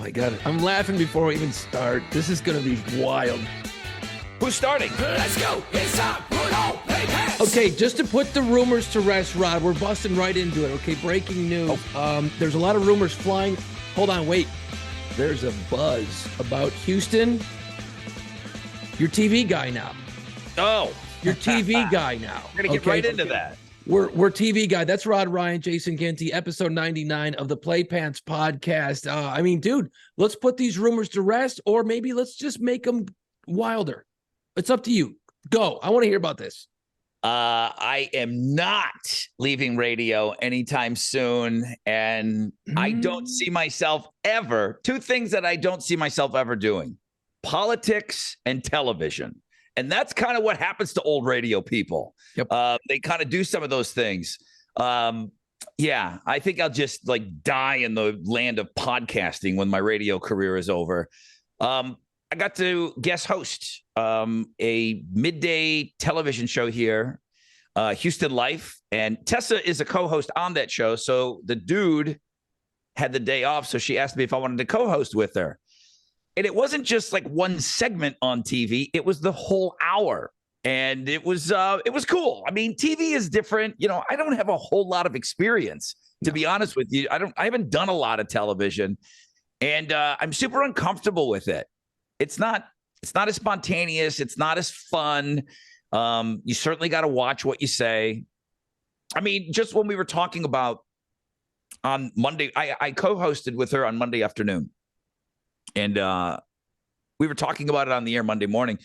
my God. I'm laughing before we even start. This is going to be wild. Who's starting? Let's go. It's time. Put on play pass. Okay, just to put the rumors to rest, Rod, we're busting right into it. Okay, breaking news. There's a lot of rumors flying. Hold on, wait. There's a buzz about Houston. Your TV guy now. Oh. Your TV guy now. We're going to get right into that. We're TV guy. That's Rod Ryan, Jason Ginty, episode 99 of the Play Pants podcast. I mean, dude, let's put these rumors to rest, or maybe let's just make them wilder. It's up to you. Go. I want to hear about this. I am not leaving radio anytime soon, and I don't see myself ever. Two things that I don't see myself ever doing: politics and television. And that's kind of what happens to old radio people. Yep. They kind of do some of those things. Yeah, I think I'll just like die in the land of podcasting when my radio career is over. I got to guest host a midday television show here, Houston Life. And Tessa is a co-host on that show. So the dude had the day off. So she asked me if I wanted to co-host with her. And it wasn't just like one segment on TV. It was the whole hour. And it was cool. I mean, TV is different. You know, I don't have a whole lot of experience, to be honest with you. I haven't done a lot of television, and I'm super uncomfortable with it. It's not as spontaneous. It's not as fun. You certainly got to watch what you say. I mean, just when we were talking about on Monday, I co-hosted with her on Monday afternoon. And we were talking about it on the air Monday morning.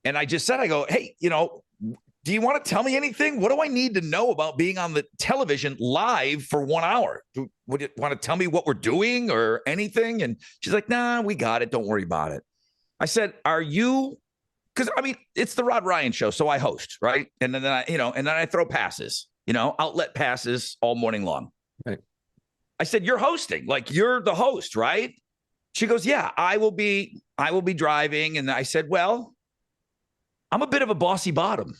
And I just said, I go, hey, you know, do you want to tell me anything? What do I need to know about being on the television live for 1 hour? Would you want to tell me what we're doing or anything? And she's like, nah, we got it. Don't worry about it. I said, are you? Because, I mean, it's the Rod Ryan show. So I host, right? And then I throw passes, outlet passes all morning long. Right. I said, you're hosting, like you're the host, right? She goes, yeah, I will be driving. And I said, well, I'm a bit of a bossy bottom.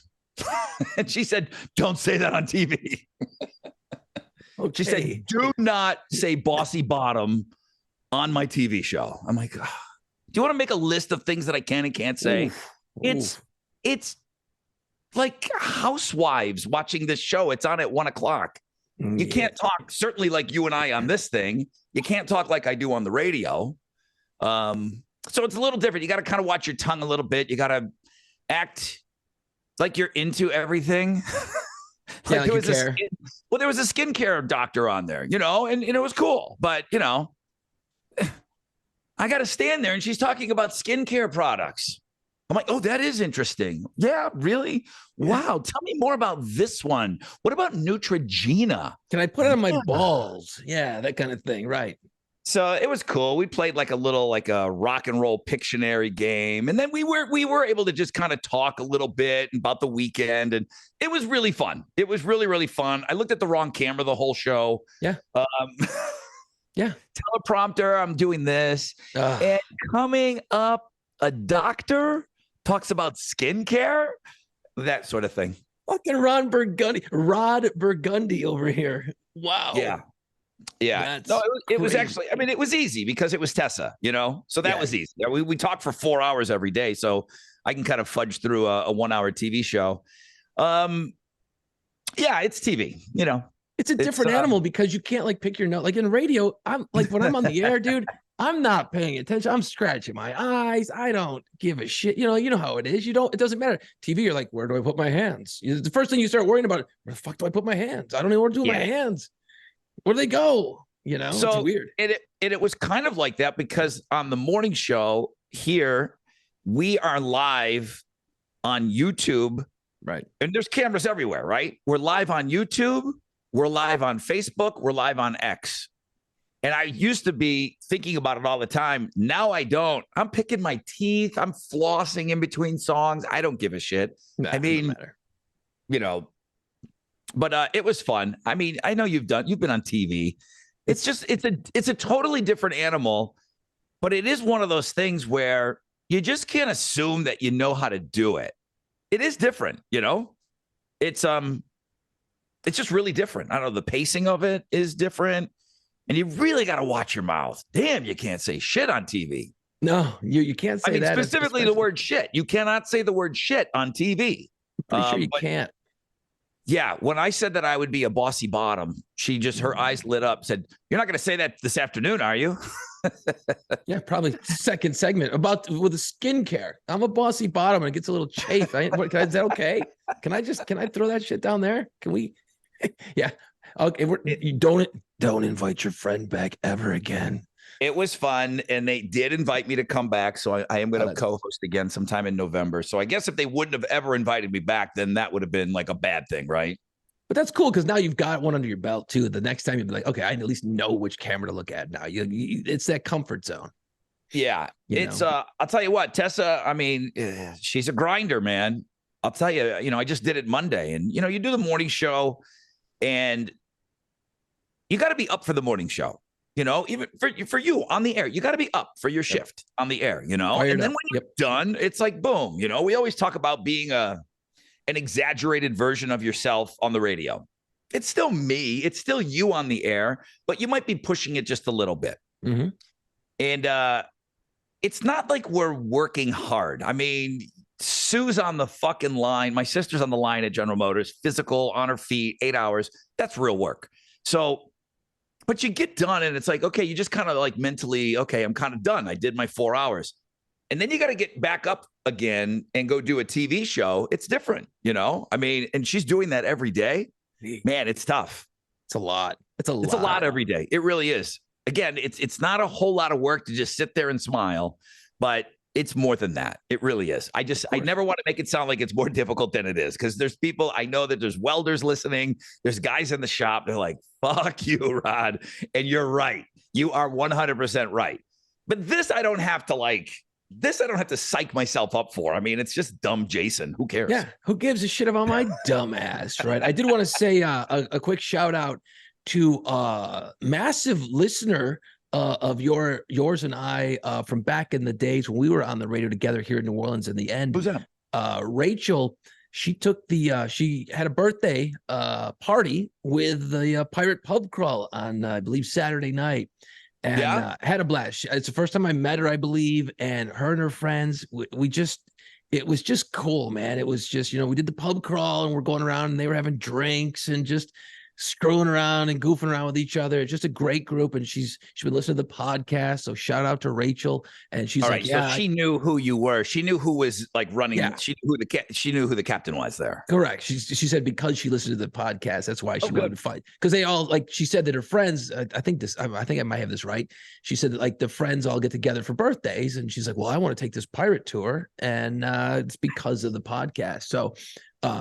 And she said, don't say that on TV. Okay. She said, do not say bossy bottom on my TV show. I'm like, oh, do you want to make a list of things that I can and can't say? Oof. It's like housewives watching this show. It's on at 1:00. You can't talk, certainly like you and I on this thing. You can't talk like I do on the radio. So it's a little different. You got to kind of watch your tongue a little bit. You got to act like you're into everything. Like you care. There was a skincare doctor on there, and it was cool. But, I got to stand there and she's talking about skincare products. I'm like, oh, that is interesting. Yeah, really? Wow. Tell me more about this one. What about Neutrogena? Can I put it on my balls? Yeah, that kind of thing. Right. So it was cool. We played like a rock and roll Pictionary game. And then we were able to just kind of talk a little bit about the weekend. And it was really fun. It was really, really fun. I looked at the wrong camera the whole show. Yeah. Yeah. Teleprompter, I'm doing this. And coming up, a doctor talks about skincare, that sort of thing. Fucking Rod Burgundy over here. Wow. Yeah. No, it was actually, I mean, it was easy because it was Tessa, so that was easy. We talked for 4 hours every day. So I can kind of fudge through a 1 hour TV show. Yeah, it's TV, It's a different animal because you can't like pick your nose. Like in radio, I'm like when I'm on the air, dude, I'm not paying attention. I'm scratching my eyes. I don't give a shit. You know how it is. It doesn't matter. TV, you're like, where do I put my hands? The first thing you start worrying about, where the fuck do I put my hands? I don't know what to do with my hands. Where do they go? So it's weird. It was kind of like that because on the morning show here, we are live on YouTube. Right. And there's cameras everywhere, right? We're live on YouTube. We're live on Facebook. We're live on X. And I used to be thinking about it all the time. Now I don't. I'm picking my teeth. I'm flossing in between songs. I don't give a shit. Nah, I mean, but it was fun. I mean, I know you've been on TV. It's a totally different animal, but it is one of those things where you just can't assume that you know how to do it. It is different, It's just really different. I don't know. The pacing of it is different. And you really got to watch your mouth. Damn, you can't say shit on TV. No, you can't say that. Specifically the word shit. You cannot say the word shit on TV. I'm pretty sure you can't. Yeah, when I said that I would be a bossy bottom, her eyes lit up, said, "You're not going to say that this afternoon, are you?" Yeah, probably second segment with the skincare. I'm a bossy bottom and it gets a little chafe. Is that okay? Can I throw that shit down there? Can we? Yeah. Okay. You don't invite your friend back ever again. It was fun, and they did invite me to come back, so I am going to co-host again sometime in November. So I guess if they wouldn't have ever invited me back, then that would have been like a bad thing, right? But that's cool because now you've got one under your belt too. The next time you'll be like, okay, I at least know which camera to look at now. It's that comfort zone. Yeah, I'll tell you what, Tessa. I mean, she's a grinder, man. I'll tell you. I just did it Monday, and you do the morning show, and you got to be up for the morning show. Even for you on the air, you got to be up for your shift on the air, and then when you're done, it's like, boom, we always talk about being an exaggerated version of yourself on the radio. It's still me. It's still you on the air, but you might be pushing it just a little bit. Mm-hmm. And it's not like we're working hard. I mean, Sue's on the fucking line. My sister's on the line at General Motors, physical, on her feet, 8 hours. That's real work. So, but you get done and it's like, okay, you just kind of like mentally, okay, I'm kind of done. I did my 4 hours. And then you got to get back up again and go do a TV show. It's different, I mean, and she's doing that every day. Man, it's tough. It's a lot. It's a lot every day. It really is. Again, it's not a whole lot of work to just sit there and smile, but it's more than that. It really is. I never want to make it sound like it's more difficult than it is, because there's people, I know that there's welders listening. There's guys in the shop. They're like, fuck you, Rod. And you're right. You are 100% right. But this I don't have to psych myself up for. I mean, it's just dumb Jason. Who cares? Yeah. Who gives a shit about my dumb ass, right? I did want to say a quick shout out to massive listener of yours and I from back in the days when we were on the radio together here in New Orleans. In the end, who's that? Rachel. She took she had a birthday party with the Pirate Pub Crawl on I believe Saturday night, and had a blast. It's the first time I met her, I believe, and her and her friends. It was just cool, man. It was just we did the pub crawl and we're going around and they were having drinks and just screwing around and goofing around with each other. It's just a great group, and she's been listening to the podcast. So shout out to Rachel. And she's like, so she knew who you were. She knew who was like running. Yeah. She knew who the captain was there. Correct. She said because she listened to the podcast, that's why she wanted to fight. Because they all she said that her friends. I think I might have this right. She said that the friends all get together for birthdays, and she's like, well, I want to take this pirate tour, and it's because of the podcast. So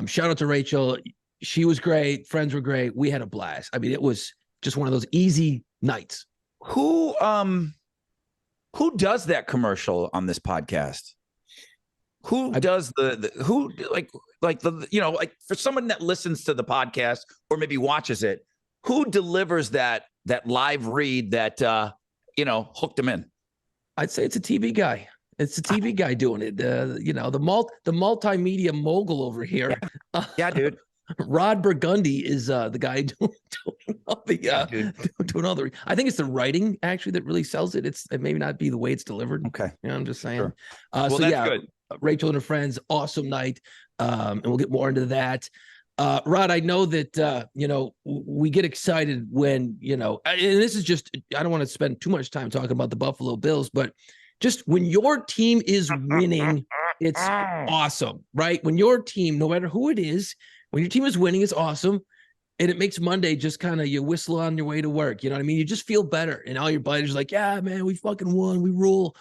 shout out to Rachel. She was great. Friends were great. We had a blast. I mean, it was just one of those easy nights. Who does that commercial on this podcast? Who does for someone that listens to the podcast or maybe watches it, who delivers that live read that hooked them in? I'd say it's a TV guy. It's a TV guy doing it. The multimedia mogul over here. Yeah, dude. Rod Burgundy is the guy doing all the. I think it's the writing actually that really sells it. It may not be the way it's delivered. Okay, I'm just saying. Sure. Well, that's good. Rachel and her friends, awesome night, and we'll get more into that. Rod, I know that we get excited when and this is just I don't want to spend too much time talking about the Buffalo Bills, but just when your team is winning, it's awesome, right? When your team, no matter who it is. When your team is winning, it's awesome. And it makes Monday just kind of you whistle on your way to work. You know what I mean? You just feel better. And all your buddies are like, yeah, man, we fucking won. We rule.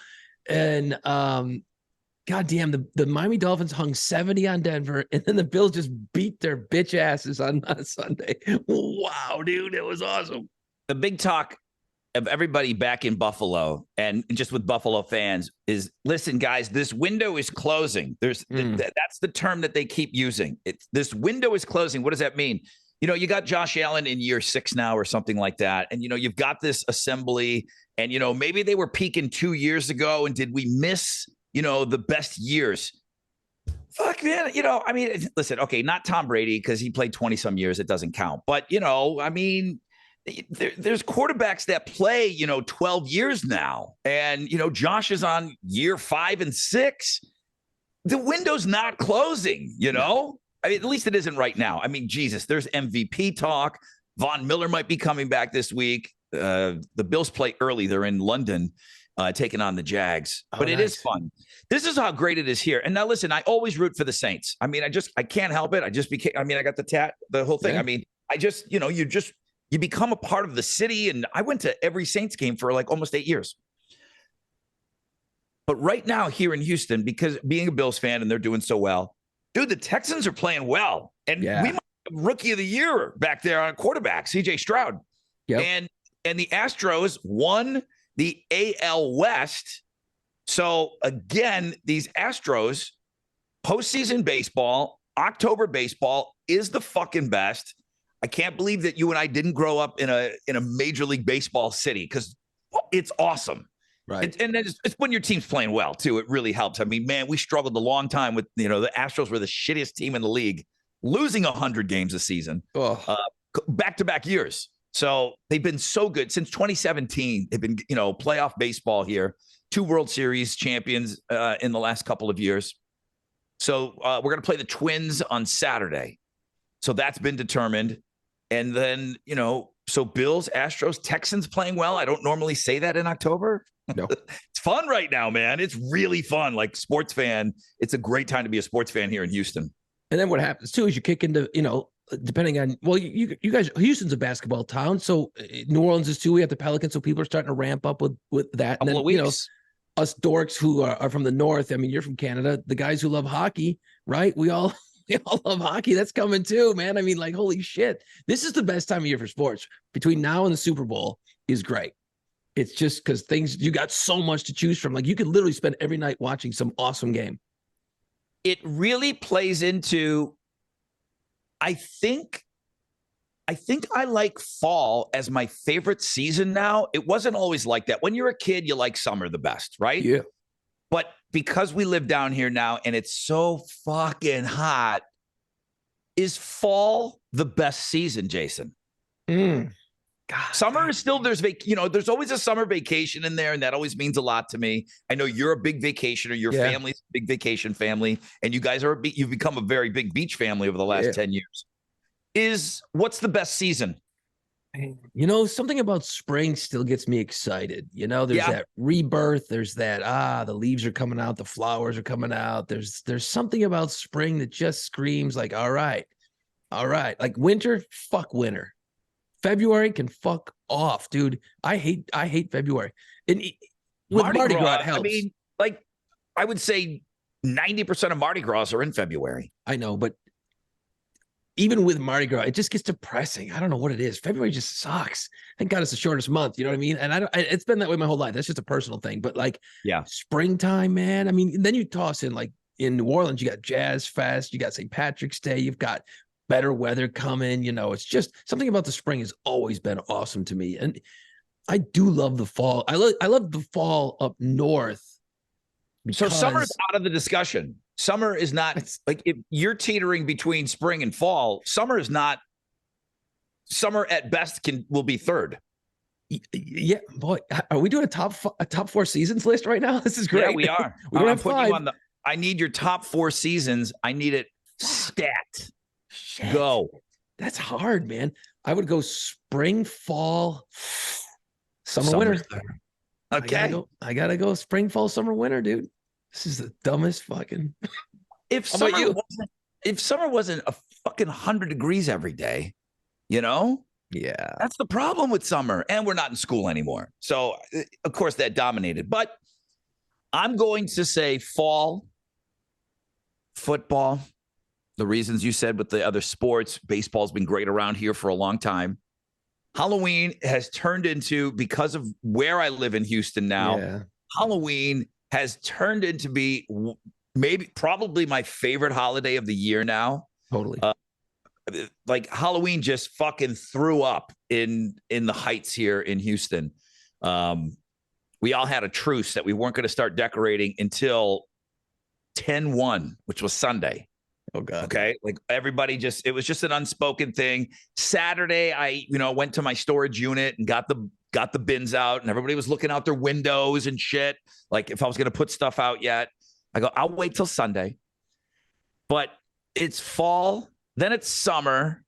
And goddamn, the Miami Dolphins hung 70 on Denver. And then the Bills just beat their bitch asses on Sunday. Wow, dude, it was awesome. The big talk of everybody back in Buffalo and just with Buffalo fans is, listen, guys, this window is closing. That's the term that they keep using. This window is closing. What does that mean? You got Josh Allen in year 6 now or something like that. And, you've got this assembly and, maybe they were peaking 2 years ago. And did we miss, the best years? Fuck, man. I mean, listen, okay, not Tom Brady because he played 20 some years. It doesn't count. But, I mean, there's quarterbacks that play, 12 years now. And, Josh is on year 5 and 6. The window's not closing, I mean, at least it isn't right now. I mean, Jesus, there's MVP talk. Von Miller might be coming back this week. The Bills play early. They're in London taking on the Jags. But it is fun. This is how great it is here. And now, listen, I always root for the Saints. I mean, I can't help it. I got the whole thing. Yeah. I mean, you become a part of the city. And I went to every Saints game for like almost 8 years. But right now here in Houston, because being a Bills fan and they're doing so well, dude, the Texans are playing well. And we might have rookie of the year back there on quarterback, CJ Stroud. Yep. And the Astros won the AL West. So again, these Astros, postseason baseball, October baseball is the fucking best. I can't believe that you and I didn't grow up in a Major League Baseball city, because it's awesome. Right. And it's when your team's playing well, too. It really helps. I mean, man, we struggled a long time with, the Astros were the shittiest team in the league, losing 100 games a season, back-to-back years. So they've been so good since 2017. They've been, playoff baseball here, 2 World Series champions in the last couple of years. So we're going to play the Twins on Saturday. So that's been determined. And then, so Bills, Astros, Texans playing well. I don't normally say that in October. No, it's fun right now, man. It's really fun. Like, sports fan, it's a great time to be a sports fan here in Houston. And then what happens too is you kick into, depending on, well, you guys, Houston's a basketball town, so New Orleans is too. We have the Pelicans, so people are starting to ramp up with that. And then, us dorks who are from the north. I mean, you're from Canada. The guys who love hockey, right? We all love hockey. That's coming too, man. I mean, like, holy shit, this is the best time of year for sports. Between now and the Super Bowl is great. It's just because you got so much to choose from. Like, you could literally spend every night watching some awesome game. It really plays into, I think I like fall as my favorite season now. It wasn't always like that. When you're a kid, you like summer the best, right? Yeah. But because we live down here now and it's so fucking hot, is fall the best season, Jason? God, summer is still, there's always a summer vacation in there, and that always means a lot to me. I know you're a big vacationer, your family's a big vacation family, and you guys you've become a very big beach family over the last 10 years. What's the best season? Something about spring still gets me excited. There's that rebirth. There's that, the leaves are coming out, the flowers are coming out. There's something about spring that just screams like, all right. Like winter, fuck winter. February can fuck off, dude. I hate February. And with Mardi Gras, it helps. I mean, like, I would say 90% of Mardi Gras are in February. I know, but even with Mardi Gras, it just gets depressing. I don't know what it is. February just sucks. Thank God it's the shortest month. You know what I mean? And it's been that way my whole life. That's just a personal thing. But like, springtime, man. I mean, then you toss in, like, in New Orleans, you got Jazz Fest, you got St. Patrick's Day, you've got better weather coming. It's just something about the spring has always been awesome to me. And I do love the fall. I love the fall up north. So summer is out of the discussion. Summer is not, like, if you're teetering between spring and fall, summer is not. Summer at best will be third. Yeah, boy, are we doing a top 4 seasons list right now? This is great. Yeah, we are. I'm putting you on I need your top 4 seasons. I need it stat. Shit. Go. That's hard, man. I would go spring, fall, summer, winter. Okay. I gotta go spring, fall, summer, winter, dude. This is the dumbest fucking. If summer wasn't a fucking 100 degrees every day, Yeah. That's the problem with summer. And we're not in school anymore. So, of course, that dominated. But I'm going to say fall, football. The reasons you said with the other sports, baseball's been great around here for a long time. Halloween has turned into, because of where I live in Houston now, Halloween has turned into be probably my favorite holiday of the year now. Totally. Like, Halloween just fucking threw up in the Heights here in Houston. We all had a truce that we weren't going to start decorating until 10/1, which was Sunday. Oh God. Okay. Like everybody it was just an unspoken thing. Saturday, I, went to my storage unit and got the bins out, and everybody was looking out their windows and shit. Like if I was going to put stuff out yet, I go, I'll wait till Sunday. But it's fall, then it's summer,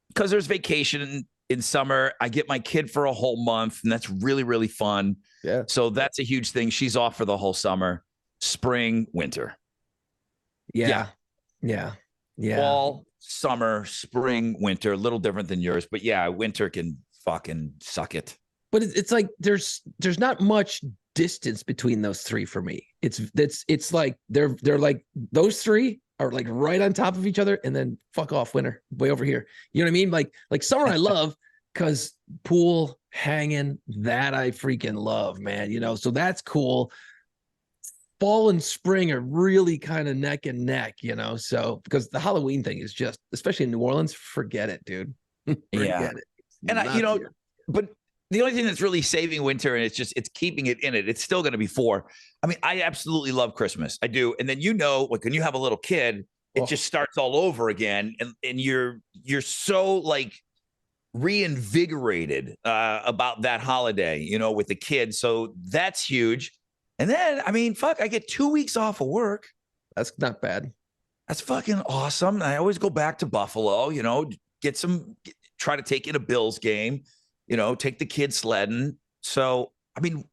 because there's vacation in summer. I get my kid for a whole month, and that's really, really fun. Yeah. So that's a huge thing. She's off for the whole summer, spring, winter. Yeah. Fall, summer, spring, winter, a little different than yours. But yeah, winter can fucking suck it. But it's like there's not much distance between those three for me. It's like they're like those three are like right on top of each other, and then fuck off winter way over here. You know what I mean? Like summer I love because pool, hanging, that I freaking love, man. So that's cool. Fall and spring are really kind of neck and neck, so because the Halloween thing is just, especially in New Orleans, forget it, dude. Forget it. And but the only thing that's really saving winter, and it's keeping it in it. It's still going to be 4. I mean, I absolutely love Christmas. I do. And then, like when you have a little kid, it just starts all over again. And you're so like reinvigorated about that holiday, with the kids. So that's huge. And then, I mean, fuck, I get 2 weeks off of work. That's not bad. That's fucking awesome. I always go back to Buffalo, try to take in a Bills game, take the kids sledding. So, I mean,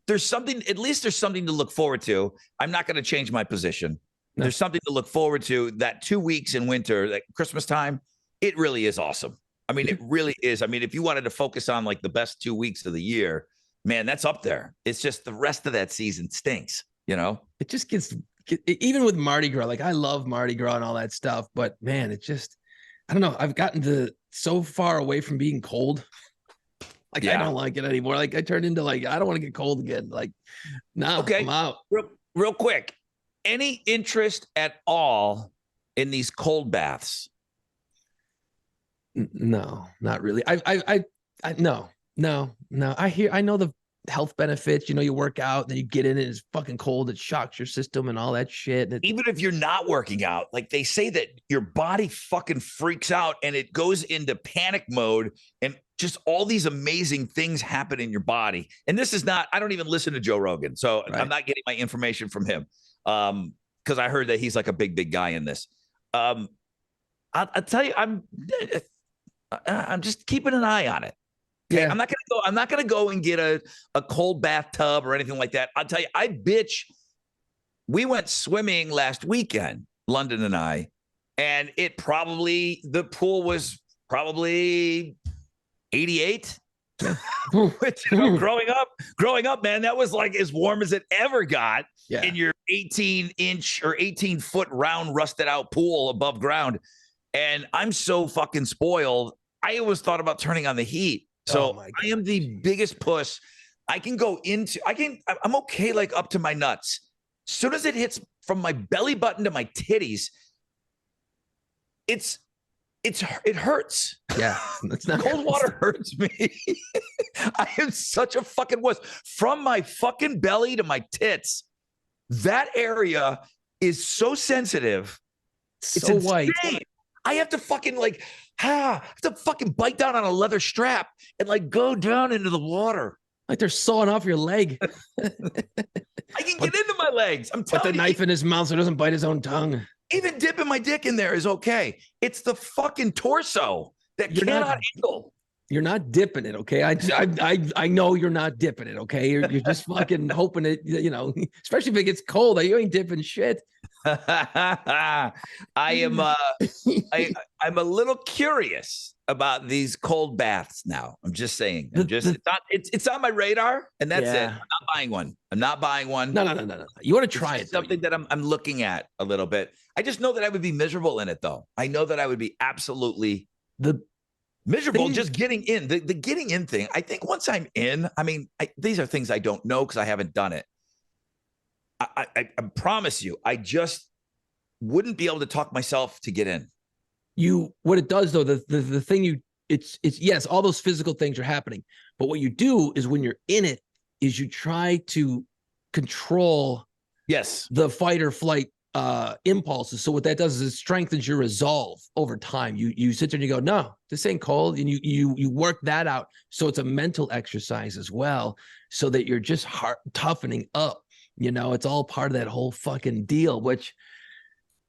at least there's something to look forward to. I'm not going to change my position. No. There's something to look forward to. That 2 weeks in winter, like Christmas time, it really is awesome. I mean, it really is. I mean, if you wanted to focus on like the best 2 weeks of the year, man, that's up there. It's just the rest of that season stinks, It just gets, even with Mardi Gras, like I love Mardi Gras and all that stuff, but man, it just, I don't know. I've gotten so far away from being cold. Like, I don't like it anymore. Like I turned into like, I don't want to get cold again. Like, no, okay. I'm out. Real quick. Any interest at all in these cold baths? No, not really. No. I know the health benefits. You work out, then you get in it, it's fucking cold. It shocks your system and all that shit. Even if you're not working out, like they say that your body fucking freaks out and it goes into panic mode, and just all these amazing things happen in your body. And this is not, I don't even listen to Joe Rogan, so right. I'm not getting my information from him. Because I heard that he's like a big guy in this. I'll tell you, I'm just keeping an eye on it. Okay? Yeah. I'm not gonna go and get a cold bathtub or anything like that. I'll tell you, we went swimming last weekend, London and I, and the pool was probably 88. Which, growing up, man, that was like as warm as it ever got in your 18-inch or 18-foot round rusted out pool above ground. And I'm so fucking spoiled. I always thought about turning on the heat. So I am the biggest puss. I'm okay, like up to my nuts. As soon as it hits from my belly button to my titties, it hurts. Yeah, it's not cold water hurts me. I am such a fucking wuss. From my fucking belly to my tits, that area is so sensitive. So white. I have to fucking bite down on a leather strap and like go down into the water. Like they're sawing off your leg. I can get into my legs. I'm telling you. Put the knife in his mouth so he doesn't bite his own tongue. Even dipping my dick in there is okay. It's the fucking torso that cannot handle. You're not dipping it, okay? I know you're not dipping it, okay? You're just fucking hoping it, especially if it gets cold. You ain't dipping shit. I'm a little curious about these cold baths now. I'm just saying. It's on my radar, and that's it. I'm not buying one. No. You want to try it? Something that I'm looking at a little bit. I just know that I would be miserable in it, though. I know that I would be absolutely miserable just getting in. The getting in thing. I think once I'm in, these are things I don't know because I haven't done it. I promise you, I just wouldn't be able to talk myself to get in. What it does though, the thing it's yes, all those physical things are happening, but what you do is when you're in it is you try to control the fight or flight impulses. So what that does is it strengthens your resolve over time. You sit there and you go, no, this ain't cold, and you work that out. So it's a mental exercise as well, so that you're just toughening up. It's all part of that whole fucking deal. Which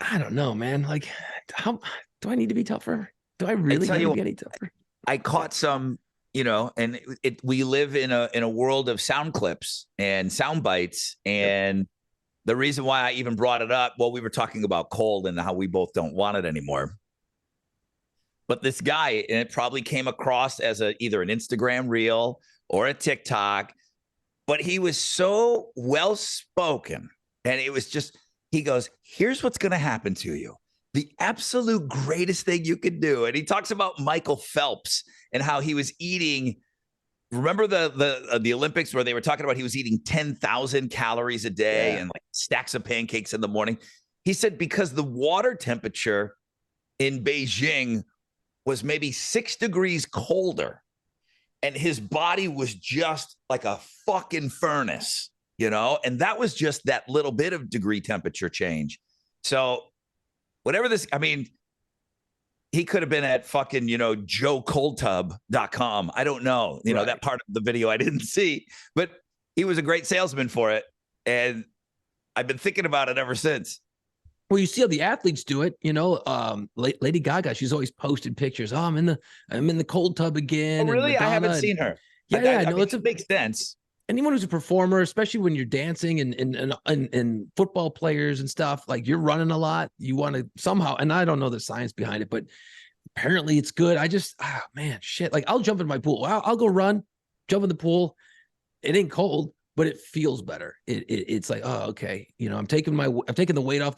I don't know, man. Like, how do I need to be tougher? Do I really need to be any tougher? I caught some, and we live in a world of sound clips and sound bites, and the reason why I even brought it up, well, we were talking about cold and how we both don't want it anymore. But this guy, and it probably came across as either an Instagram reel or a TikTok, but he was so well spoken, and it was just, he goes, here's what's going to happen to you. The absolute greatest thing you could do. And he talks about Michael Phelps and how he was eating. Remember the Olympics where they were talking about he was eating 10,000 calories a day and like stacks of pancakes in the morning? He said because the water temperature in Beijing was maybe 6 degrees colder, and his body was just like a fucking furnace, and that was just that little bit of degree temperature change. So whatever this, I mean, he could have been at fucking, joecoldtub.com. I don't know. That part of the video I didn't see, but he was a great salesman for it. And I've been thinking about it ever since. Well, you see how the athletes do it, Lady Gaga, she's always posted pictures. Oh, I'm in the cold tub again. Oh, really? I haven't seen her. Yeah, I mean, it makes sense. Anyone who's a performer, especially when you're dancing and football players and stuff, like you're running a lot, you want to somehow, and I don't know the science behind it, but apparently it's good. I just, man, shit. Like I'll jump in my pool. I'll go run, jump in the pool. It ain't cold, but it feels better. It's like, oh, okay. I'm taking the weight off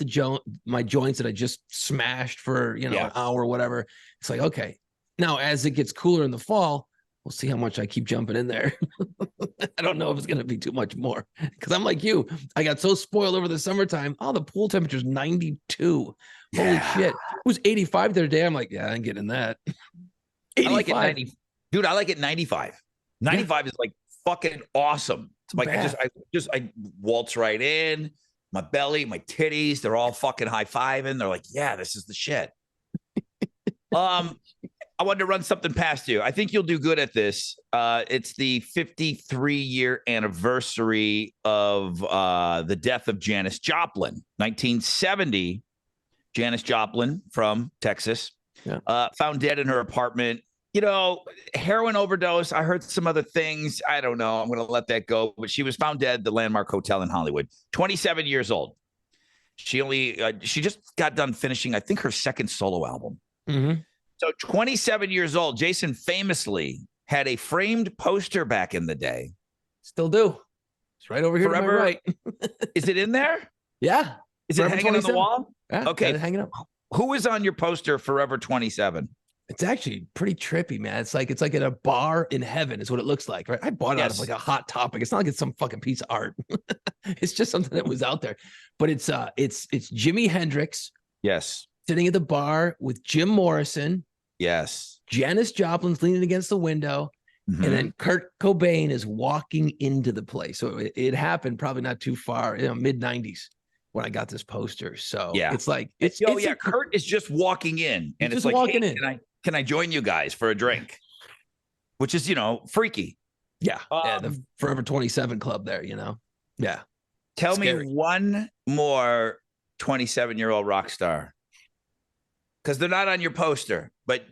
my joints that I just smashed for, an hour or whatever. It's like, okay. Now, as it gets cooler in the fall, we'll see how much I keep jumping in there. I don't know if it's going to be too much more because I'm like you. I got so spoiled over the summertime. Oh, the pool temperature is 92. Holy shit. It was 85 the other day. I'm like, yeah, I ain't getting that. 85. I like it 90. Dude, I like it 95. 95 is like fucking awesome. It's like I waltz right in. My belly, my titties, they're all fucking high-fiving. They're like, yeah, this is the shit. I wanted to run something past you. I think you'll do good at this. It's the 53-year anniversary of the death of Janis Joplin. 1970, Janis Joplin from Texas, found dead in her apartment. Heroin overdose. I heard some other things. I don't know. I'm going to let that go. But she was found dead at the Landmark Hotel in Hollywood. 27 years old. She just got done finishing, I think, her second solo album. Mm-hmm. So 27 years old, Jason famously had a framed poster back in the day. Still do. It's right over here to my right. Is it in there? Yeah. Is it hanging on the wall? Yeah, okay. Hanging up. Who is on your poster Forever 27? It's actually pretty trippy, man. It's like at a bar in heaven is what it looks like, right? I bought it out of like a Hot Topic. It's not like it's some fucking piece of art. It's just something that was out there. But it's Jimi Hendrix. Yes. Sitting at the bar with Jim Morrison. Yes. Janis Joplin's leaning against the window. Mm-hmm. And then Kurt Cobain is walking into the place. So it happened probably not too far, mid-90s when I got this poster. So it's like Kurt is just walking in, and it's like, walking in. Can I join you guys for a drink? Which is, freaky. Yeah. The Forever 27 Club there, Yeah. Tell me one more 27-year-old rock star. Because they're not on your poster, but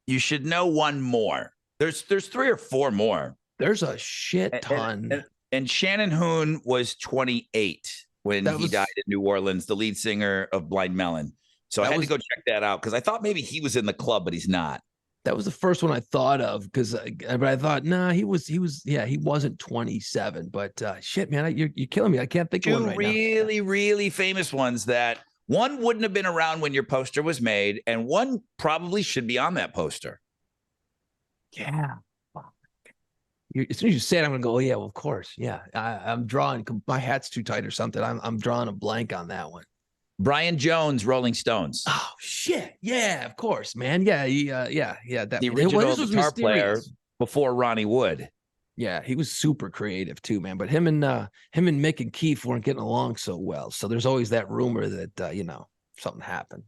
you should know one more. There's 3 or 4 more. There's a shit ton. And Shannon Hoon was 28 when he died in New Orleans, the lead singer of Blind Melon. So I had to go check that out because I thought maybe he was in the club, but he's not. That was the first one I thought of because I thought, nah, he wasn't 27. But shit, man, you're killing me. I can't think of one right now. 2 really, really famous ones that one wouldn't have been around when your poster was made, and one probably should be on that poster. Yeah. As soon as you say it, I'm going to go, oh, yeah, well, of course. Yeah. I'm drawing. My hat's too tight or something. I'm drawing a blank on that one. Brian Jones, Rolling Stones. Oh, shit. Yeah, of course, man. Yeah. Yeah. The original guitar player before Ronnie Wood. Yeah, he was super creative too, man. But him and Mick and Keith weren't getting along so well. So there's always that rumor that something happened.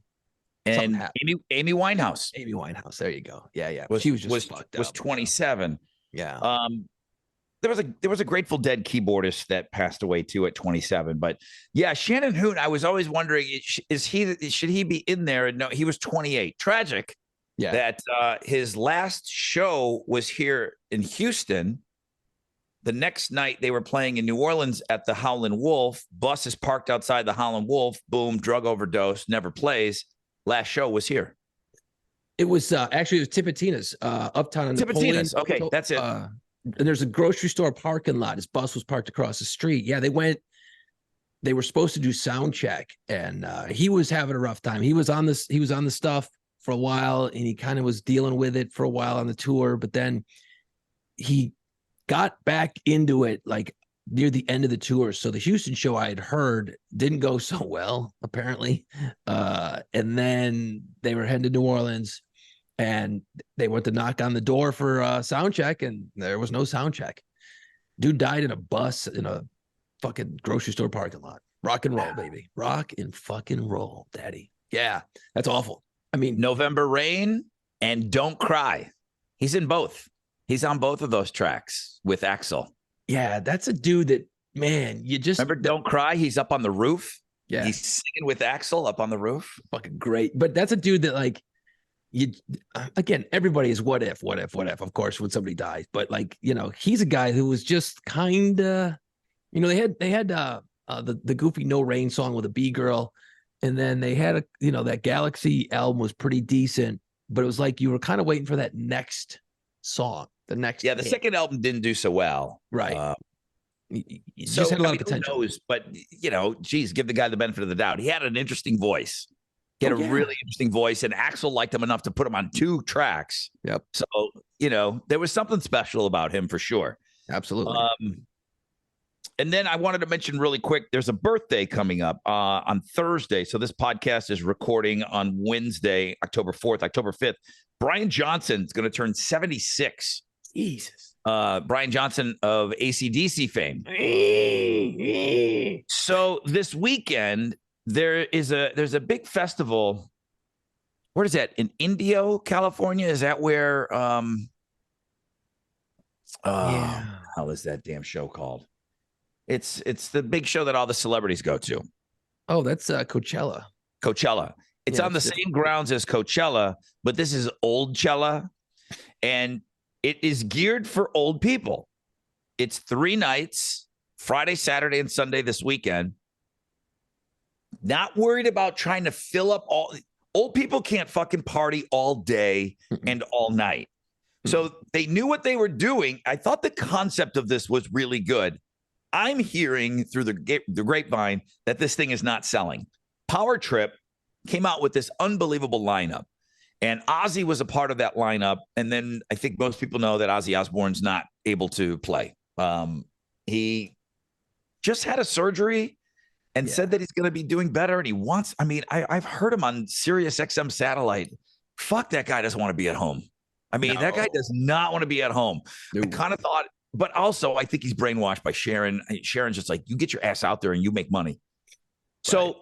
Something And happened. Amy Winehouse. Amy Winehouse. There you go. Yeah. She was just fucked was up. 27. Yeah. There was a Grateful Dead keyboardist that passed away too at 27. But yeah, Shannon Hoon, I was always wondering, should he be in there? And no, he was 28. Tragic. Yeah. That his last show was here in Houston. The next night they were playing in New Orleans at the Howlin' Wolf. Bus is parked outside the Howlin' Wolf. Boom, drug overdose, never plays. Last show was here. It was actually it was Tipitina's uptown on Tipitina's. Okay, that's it. And there's a grocery store parking lot. His bus was parked across the street. Yeah, they were supposed to do sound check, and he was having a rough time. He was on the stuff for a while, and he kind of was dealing with it for a while on the tour, but then he got back into it like near the end of the tour. So the Houston show I had heard didn't go so well, apparently. And then they were heading to New Orleans, and they went to knock on the door for sound check, and there was no sound check. Dude died in a bus in a fucking grocery store parking lot. Rock and roll, baby. Rock and fucking roll, daddy. Yeah, that's awful. I mean, November Rain and Don't Cry. He's in both. He's on both of those tracks with Axl. Yeah, that's a dude that, man, you just remember Don't Cry? He's up on the roof. Yeah. He's singing with Axl up on the roof. Fucking great. But that's a dude that, like, again, everybody is what if, of course, when somebody dies. But like, he's a guy who was just kind of, they had the goofy No Rain song with a B girl. And then they had that Galaxy album was pretty decent, but it was like you were kind of waiting for that next song. The second album didn't do so well. Right. You just had a lot of potential. Who knows, but geez, give the guy the benefit of the doubt. He had an interesting voice. He had a really interesting voice, and Axl liked him enough to put him on 2 tracks. Yep. So, there was something special about him for sure. Absolutely. And then I wanted to mention really quick, there's a birthday coming up on Thursday. So this podcast is recording on Wednesday, October 4th, October 5th. Brian Johnson is going to turn 76. Jesus. Brian Johnson of AC/DC fame. So this weekend, there's a big festival. Where is that? In Indio, California? Is that where how is that damn show called? It's the big show that all the celebrities go to. Oh, that's Coachella. Coachella. It's on the same grounds as Coachella, but this is Oldchella, and it is geared for old people. It's 3 nights, Friday, Saturday, and Sunday this weekend. Not worried about trying to fill up all. Old people can't fucking party all day and all night. So they knew what they were doing. I thought the concept of this was really good. I'm hearing through the grapevine that this thing is not selling. Power Trip came out with this unbelievable lineup, and Ozzy was a part of that lineup. And then I think most people know that Ozzy Osbourne's not able to play. He just had a surgery and said that he's going to be doing better. And he wants, I've heard him on Sirius XM satellite. Fuck, that guy doesn't want to be at home. That guy does not want to be at home. No. I kind of thought, but also I think he's brainwashed by Sharon. Sharon's just like, you get your ass out there and you make money. Right. So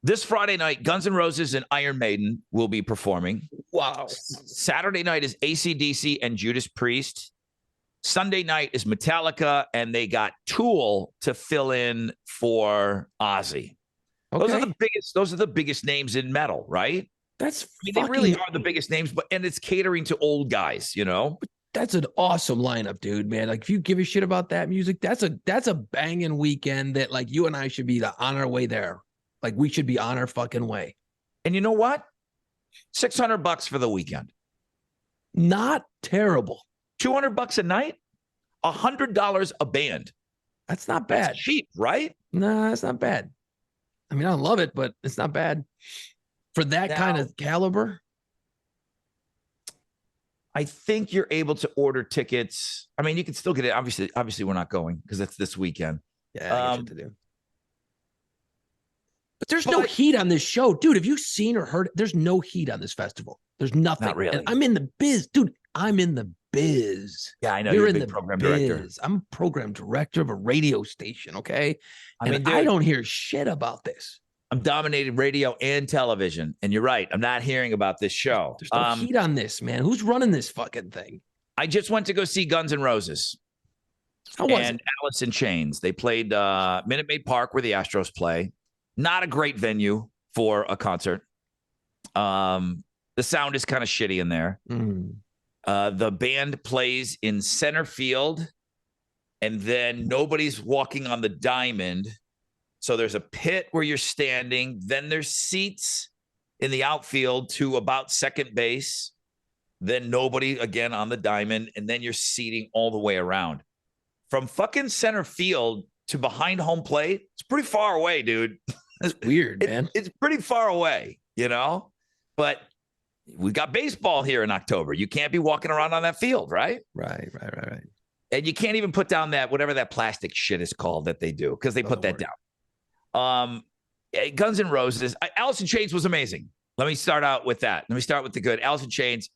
this Friday night, Guns N' Roses and Iron Maiden will be performing. Wow. Saturday night is AC/DC and Judas Priest. Sunday night is Metallica, and they got Tool to fill in for Ozzy. Okay. Those are the biggest names in metal, right? They really are the biggest names, and it's catering to old guys, That's an awesome lineup, dude, man. Like, if you give a shit about that music, that's a banging weekend that, like, you and I should be on our way there. Like, we should be on our fucking way. And you know what? $600 for the weekend. Not terrible. $200 a night, $100 a band. That's not bad. That's cheap, right? Nah, it's not bad. I don't love it, but it's not bad for that kind of caliber. I think you're able to order tickets. You can still get it. Obviously, we're not going because it's this weekend. Yeah, I got shit to do. But there's no heat on this show, dude. Have you seen or heard? There's no heat on this festival. There's nothing. Not really. And I'm in the biz, dude. I'm in the biz. Yeah, I know. You're You're a in big the program biz. director. I'm a program director of a radio station. Okay. I mean, And dude, I don't hear shit about this. I'm dominated radio and television. And you're right. I'm not hearing about this show. There's no heat on this, man. Who's running this fucking thing? I just went to go see Guns N' Roses. How was and it? Alice in Chains. They played Minute Maid Park where the Astros play. Not a great venue for a concert. The sound is kind of shitty in there. The band plays in center field, and then nobody's walking on the diamond. So there's a pit where you're standing. Then there's seats in the outfield to about second base. Then nobody again on the diamond, and then you're seating all the way around. From fucking center field to behind home plate, it's pretty far away, dude. That's weird, man. It's pretty far away, you know? But we got baseball here in October. You can't be walking around on that field, right? Right. And you can't even put down that, whatever that plastic shit is called that they do, because they put that down. Guns N' Roses. Alice in Chains was amazing. Let me start out with that. Let me start with the good. Alice in Chains,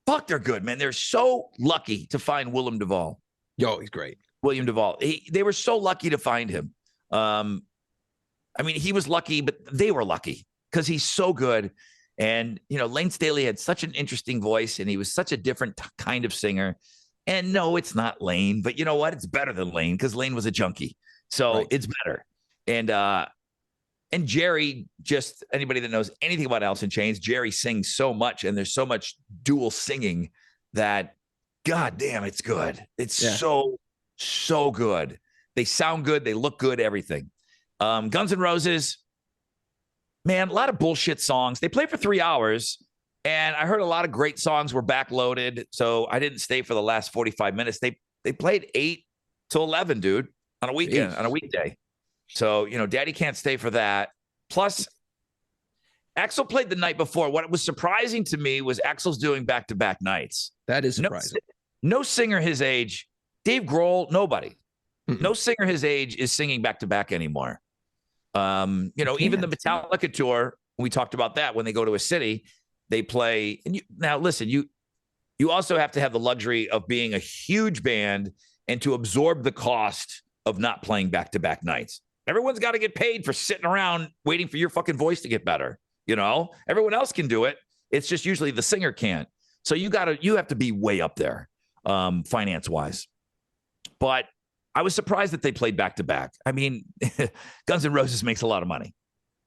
fuck, they're good, man. They're so lucky to find Willem Duvall. Yo, he's great. William Duvall. They were so lucky to find him. I mean, he was lucky, but they were lucky because he's so good. And, you know, Lane Staley had such an interesting voice, and he was such a different kind of singer. And no, it's not Lane, but you know what? It's better than Lane because Lane was a junkie. So it's better. And Jerry, just anybody that knows anything about Alice in Chains, Jerry sings so much, and there's so much dual singing that, God damn, it's good. It's so good. They sound good. They look good, everything. Guns N' Roses, man, a lot of bullshit songs. They played for 3 hours, and I heard a lot of great songs were backloaded, so I didn't stay for the last 45 minutes. They played 8 to 11, dude, on a weekend, on a weekday. So, you know, Daddy can't stay for that. Plus, Axl played the night before. What was surprising to me was Axl's doing back-to-back nights. That is surprising. No singer his age, Dave Grohl, nobody. No singer his age is singing back-to-back anymore. You know, even the Metallica tour, we talked about that when they go to a city, they play. And now, listen, you also have to have the luxury of being a huge band and to absorb the cost of not playing back-to-back nights. Everyone's got to get paid for sitting around waiting for your fucking voice to get better. You know, everyone else can do it. It's just usually the singer can't. So you have to be way up there, finance-wise. But I was surprised that they played back-to-back. I mean, Guns N' Roses makes a lot of money.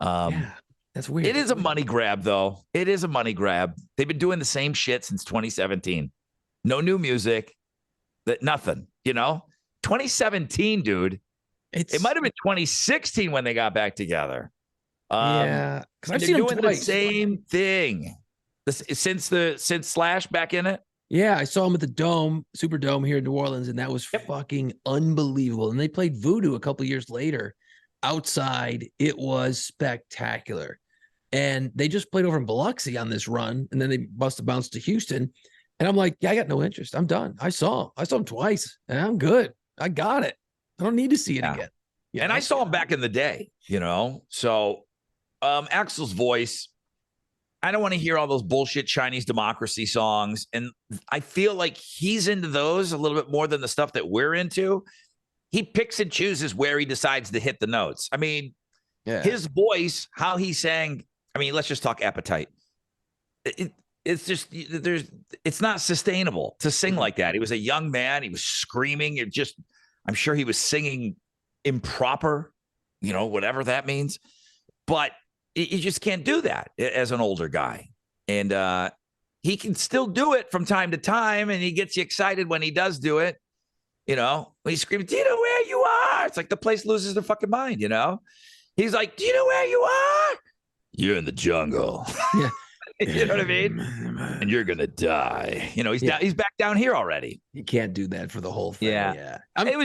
Yeah, that's weird. It is a money grab, though. It is a money grab. They've been doing the same shit since 2017. No new music. Nothing, you know? 2017, dude. It might have been 2016 when they got back together. Yeah, because I've they're seen them doing twice. the same thing. Since Slash back in it. Yeah, I saw him at the Dome, Superdome here in New Orleans, and that was fucking unbelievable. And they played Voodoo a couple years later outside. It was spectacular. And they just played over in Biloxi on this run, and then they must have bounced to Houston. And I'm like, yeah, I got no interest. I'm done. I saw him twice, and I'm good. I got it. I don't need to see it again. Yeah, and I saw him back in the day, you know. So Axl's voice, I don't want to hear all those bullshit Chinese democracy songs. And I feel like he's into those a little bit more than the stuff that we're into. He picks and chooses where he decides to hit the notes. I mean, his voice, how he sang, I mean, let's just talk Appetite. It's just, it's not sustainable to sing like that. He was a young man. He was screaming. I'm sure he was singing improper, you know, whatever that means. But you just can't do that as an older guy. And he can still do it from time to time. And he gets you excited when he does do it. You know, when he's screaming, do you know where you are? It's like the place loses their fucking mind, you know? He's like, do you know where you are? You're in the jungle. Yeah. You know what I mean? And you're going to die. You know, he's back down here already. You can't do that for the whole thing. Yeah. It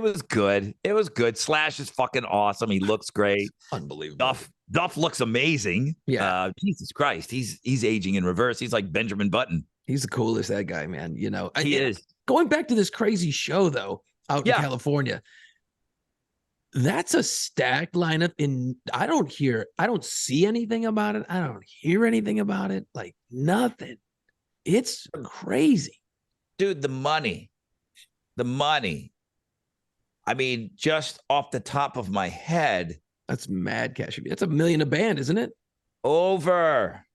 was good. It was good. Slash is fucking awesome. He looks great. Unbelievable. Duff looks amazing. Yeah. Jesus Christ. He's aging in reverse. He's like Benjamin Button. He's the coolest, that guy, man. You know, he is. Going back to this crazy show, though, out in California, that's a stacked lineup. I don't see anything about it. I don't hear anything about it. Like nothing. It's crazy. dude, the money. I mean, just off the top of my head, That's mad cash. That's $1 million a band, isn't it? over.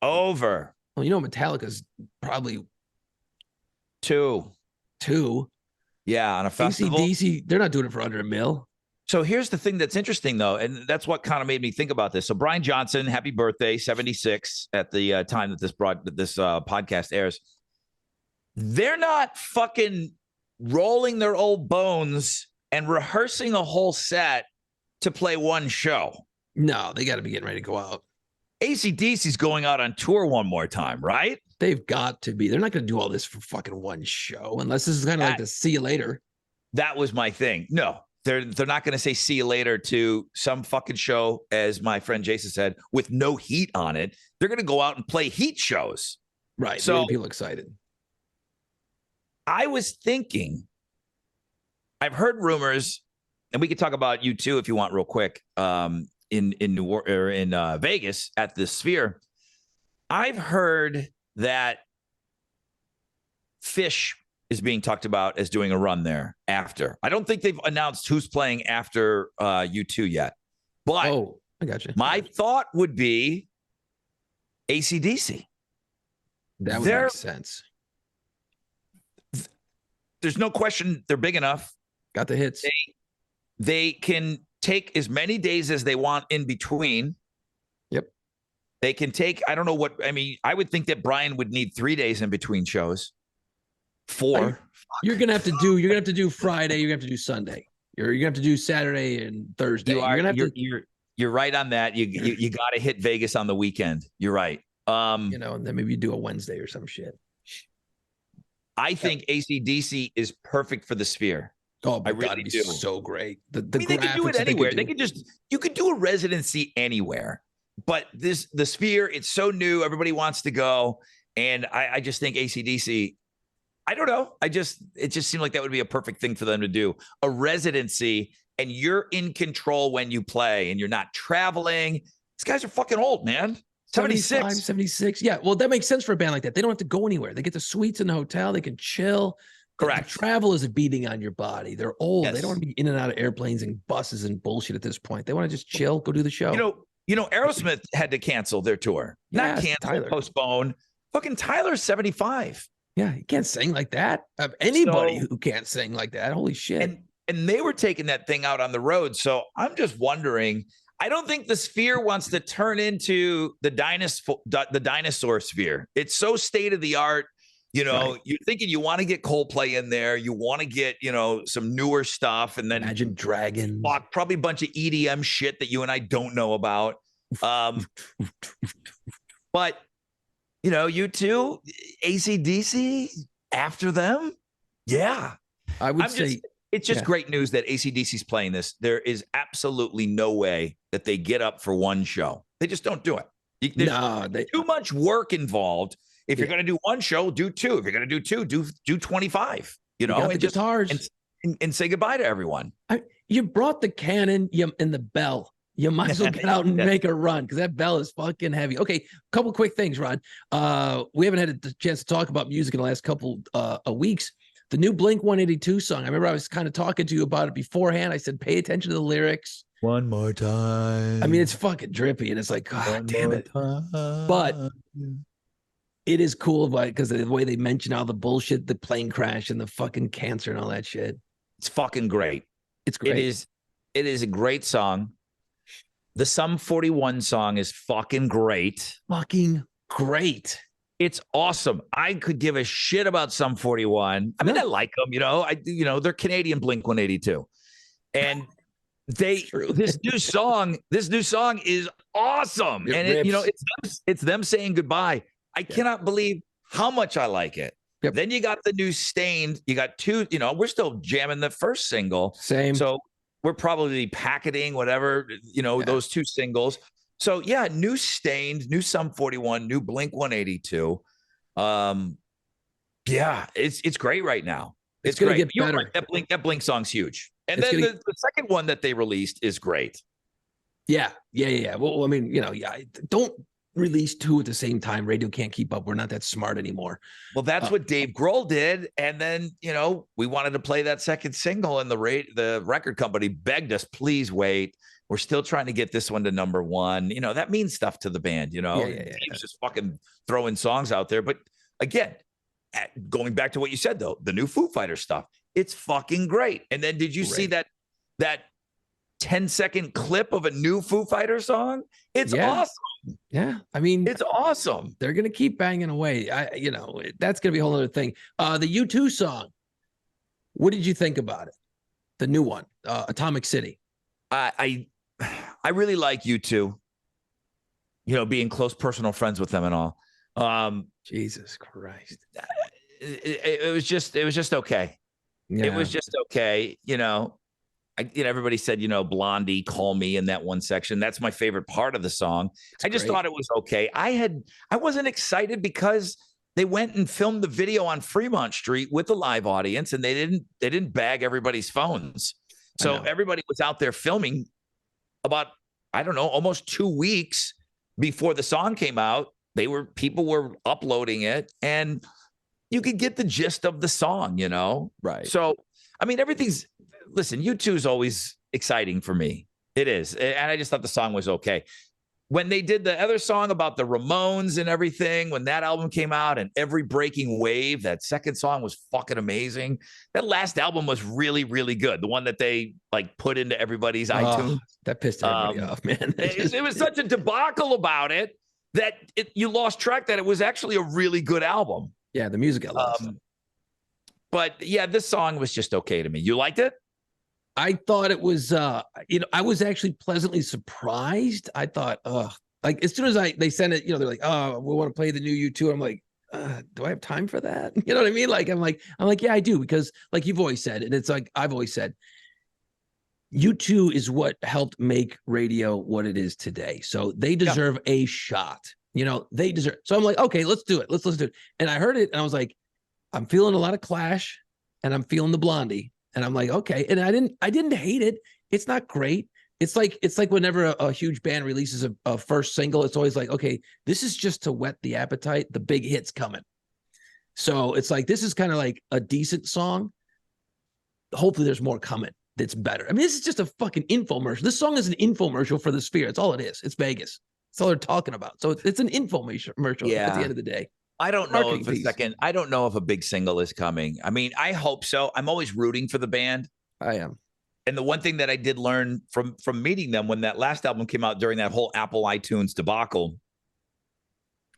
Well, you know, Metallica's probably Two. Yeah, on a festival. AC/DC, they're not doing it for under $1 million. So here's the thing that's interesting, though, and that's what kind of made me think about this. So Brian Johnson, happy birthday, 76 at the time that this podcast airs. They're not fucking rolling their old bones and rehearsing a whole set to play one show. No, they got to be getting ready to go out. AC/DC's going out on tour one more time, right? They've got to be. They're not going to do all this for fucking one show unless this is kind of like the see you later. That was my thing. No, they're not going to say see you later to some fucking show, as my friend Jason said, with no heat on it. They're going to go out and play heat shows. Right. So people excited. I was thinking, I've heard rumors, and we could talk about you too if you want real quick, in Vegas at the Sphere. I've heard that Fish is being talked about as doing a run there after. I don't think they've announced who's playing after U2 yet. But I got you. My thought would be AC/DC. That would make sense. There's no question they're big enough. Got the hits. They can take as many days as they want in between. Yep. They can take, I don't know what, I mean, I would think that Brian would need 3 days in between shows. 4. You're gonna have to do Friday. You're gonna have to do Sunday. You're gonna have to do Saturday and Thursday. You're right on that. You got to hit Vegas on the weekend. You're right. And then maybe you do a Wednesday or some shit. I think AC/DC is perfect for the Sphere. Oh, I really do. So great. They could do it anywhere. You could do a residency anywhere. But the Sphere, it's so new. Everybody wants to go. And I just think AC/DC, I don't know. It just seemed like that would be a perfect thing for them to do. A residency, and you're in control when you play, and you're not traveling. These guys are fucking old, man. 76. Yeah, well, that makes sense for a band like that. They don't have to go anywhere. They get the suites in the hotel. They can chill. Correct. The travel is a beating on your body. They're old. Yes. They don't want to be in and out of airplanes and buses and bullshit at this point. They want to just chill, go do the show. You know, Aerosmith had to cancel their tour. Not cancel, postpone. Fucking Tyler's 75. Yeah, you can't sing like that. Anybody who can't sing like that. Holy shit. And they were taking that thing out on the road. So I'm just wondering, I don't think the Sphere wants to turn into the dinosaur Sphere. It's so state of the art. You're thinking you want to get Coldplay in there. You want to get, some newer stuff. And then Imagine Dragons. Probably a bunch of EDM shit that you and I don't know about. But, U2, AC/DC after them. Yeah. I would say it's just great news that AC/DC's playing this. There is absolutely no way that they get up for one show. They just don't do it. There's too much work involved. If you're going to do one show, do 2. If you're going to do 2, do 25. And just guitars and say goodbye to everyone. You brought the cannon and the bell. You might as well get out and make a run because that bell is fucking heavy. Okay, a couple quick things, Ron. We haven't had a chance to talk about music in the last couple of weeks. The new Blink 182 song. I remember I was kind of talking to you about it beforehand. I said, pay attention to the lyrics. One more time. I mean, it's fucking drippy, and it's like, God damn it. But it is cool because of the way they mention all the bullshit, the plane crash and the fucking cancer and all that shit. It's fucking great. It's great. It is a great song. The Sum 41 song is fucking great. Fucking great. It's awesome. I could give a shit about Sum 41. I mean, I like them, they're Canadian Blink 182. And this new song is awesome. It's them saying goodbye. I cannot believe how much I like it. Yep. Then you got the new Stained. You got 2, we're still jamming the first single. Same. So we're probably packeting whatever, those 2 singles. So yeah, new Stained, new Sum 41, new Blink 182. Yeah, it's great right now. It's gonna great. get better. Right, that Blink song's huge. And then the second one that they released is great. Yeah. Well, I mean, release two at the same time. Radio can't keep up. We're not that smart anymore. Well, that's what Dave Grohl did. And then, we wanted to play that second single, and the record company begged us, please wait. We're still trying to get this one to number one. That means stuff to the band, Dave's just fucking throwing songs out there. But again, going back to what you said, though, the new Foo Fighters stuff, it's fucking great. And then did you see that 10-second clip of a new Foo Fighters song? It's awesome. Yeah. I mean, it's awesome. They're going to keep banging away. That's going to be a whole other thing. The U2 song. What did you think about it? The new one, Atomic City. I really like U2, being close personal friends with them and all. Jesus Christ. It was just okay. Yeah. It was just okay. Everybody said, Blondie, Call Me in that one section. That's my favorite part of the song. I just thought it was okay. I wasn't excited because they went and filmed the video on Fremont Street with the live audience, and they didn't bag everybody's phones. So everybody was out there filming about, I don't know, almost 2 weeks before the song came out. People were uploading it, and you could get the gist of the song, Right. So, I mean, listen, U2 is always exciting for me. It is. And I just thought the song was okay. When they did the other song about the Ramones and everything, when that album came out, and Every Breaking Wave, that second song was fucking amazing. That last album was really, really good. The one that they put into everybody's iTunes. That pissed everybody off, man. It was such a debacle about it that you lost track that it was actually a really good album. Yeah, the music got lost. But yeah, this song was just okay to me. You liked it? I thought it was, I was actually pleasantly surprised. I thought, as soon as they sent it, they're like, oh, we want to play the new U2. I'm like, do I have time for that? You know what I mean? I'm like, yeah, I do. Because like you've always said, and it's like, I've always said, U2 is what helped make radio what it is today. So they deserve a shot. They deserve. So I'm like, okay, let's do it. Let's do it. And I heard it and I was like, I'm feeling a lot of Clash and I'm feeling the Blondie. And I'm like, okay. And I didn't hate it. It's not great. It's like whenever a huge band releases a first single, it's always like, okay, this is just to whet the appetite. The big hit's coming. So it's like, this is kind of like a decent song. Hopefully there's more coming that's better. I mean, this is just a fucking infomercial. This song is an infomercial for the Sphere. It's all it is. It's Vegas. That's all they're talking about. So it's an infomercial at the end of the day. I don't know I don't know if a big single is coming. I mean, I hope so. I'm always rooting for the band. I am. And the one thing that I did learn from meeting them when that last album came out during that whole Apple iTunes debacle,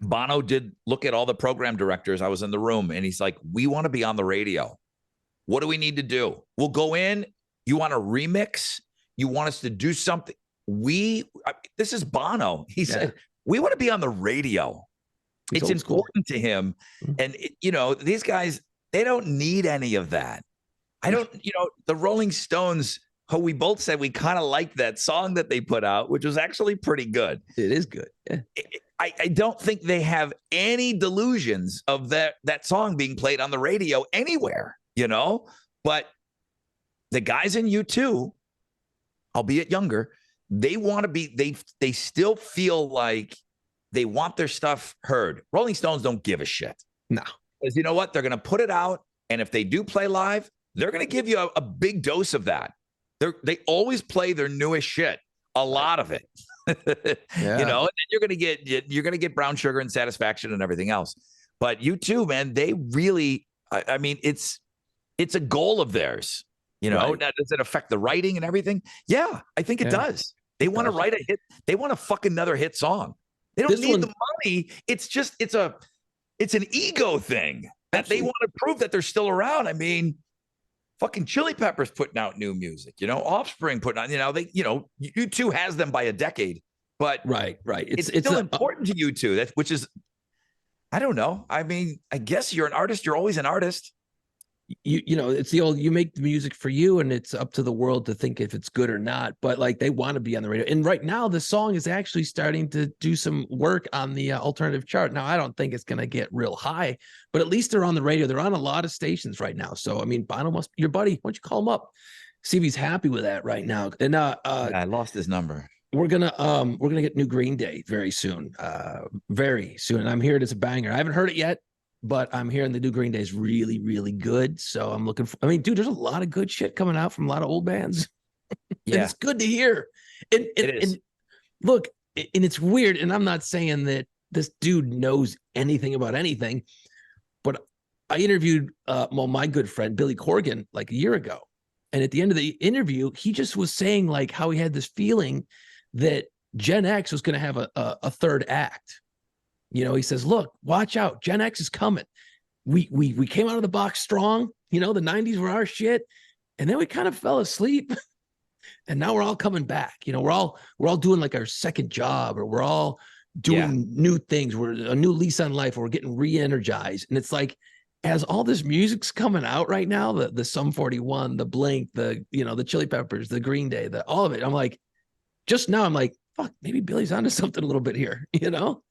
Bono did look at all the program directors. I was in the room and he's like, we want to be on the radio. What do we need to do? We'll go in. You want a remix? You want us to do something? This is Bono. He said, we want to be on the radio. It's important to him. And, these guys, they don't need any of that. The Rolling Stones, who we both said we kind of liked that song that they put out, which was actually pretty good. It is good. Yeah. I don't think they have any delusions of that song being played on the radio anywhere, but the guys in U2, albeit younger, they want to be, they still feel like they want their stuff heard. Rolling Stones don't give a shit. No. Because you know what? They're going to put it out. And if they do play live, they're going to give you a big dose of that. They always play their newest shit, a lot of it. And then you're going to get Brown Sugar and Satisfaction and everything else. But U2, man, they really, I mean, it's a goal of theirs. Now, does it affect the writing and everything? Yeah, I think it does. They want to write a hit. They want to fuck another hit song. They don't need the money. It's just, it's an ego thing that they want to prove that they're still around. I mean, fucking Chili Peppers putting out new music, Offspring putting out, U2 has them by a decade, but right. It's still important to U2. Which is, I don't know. I mean, I guess you're an artist. You're always an artist. It's the old, you make the music for you and it's up to the world to think if it's good or not, but they want to be on the radio. And right now the song is actually starting to do some work on the alternative chart. Now, I don't think it's going to get real high, but at least they're on the radio. They're on a lot of stations right now. So, I mean, Bono must be your buddy. Why don't you call him up? See if he's happy with that right now. And I lost his number. we're gonna get new Green Day very soon. Very soon. And I'm hearing it's a banger. I haven't heard it yet, but I'm hearing the new Green Day is really, really good. So I'm looking for, I mean, dude, there's a lot of good shit coming out from a lot of old bands. Yeah. And it's good to hear. And look, and it's weird, and I'm not saying that this dude knows anything about anything, but I interviewed my good friend Billy Corgan like a year ago. And at the end of the interview, he just was saying like how he had this feeling that Gen X was going to have a third act. You know, he says, look, watch out. Gen X is coming. We came out of the box strong. You know, the 90s were our shit. And then we kind of fell asleep. And now we're all coming back. You know, we're all doing like our second job, or we're all doing new things. We're a new lease on life, or we're getting re-energized. And it's like, as all this music's coming out right now, the Sum 41, the Blink, the Chili Peppers, the Green Day, all of it. I'm like, just now I'm like, fuck, maybe Billy's onto something a little bit here, you know?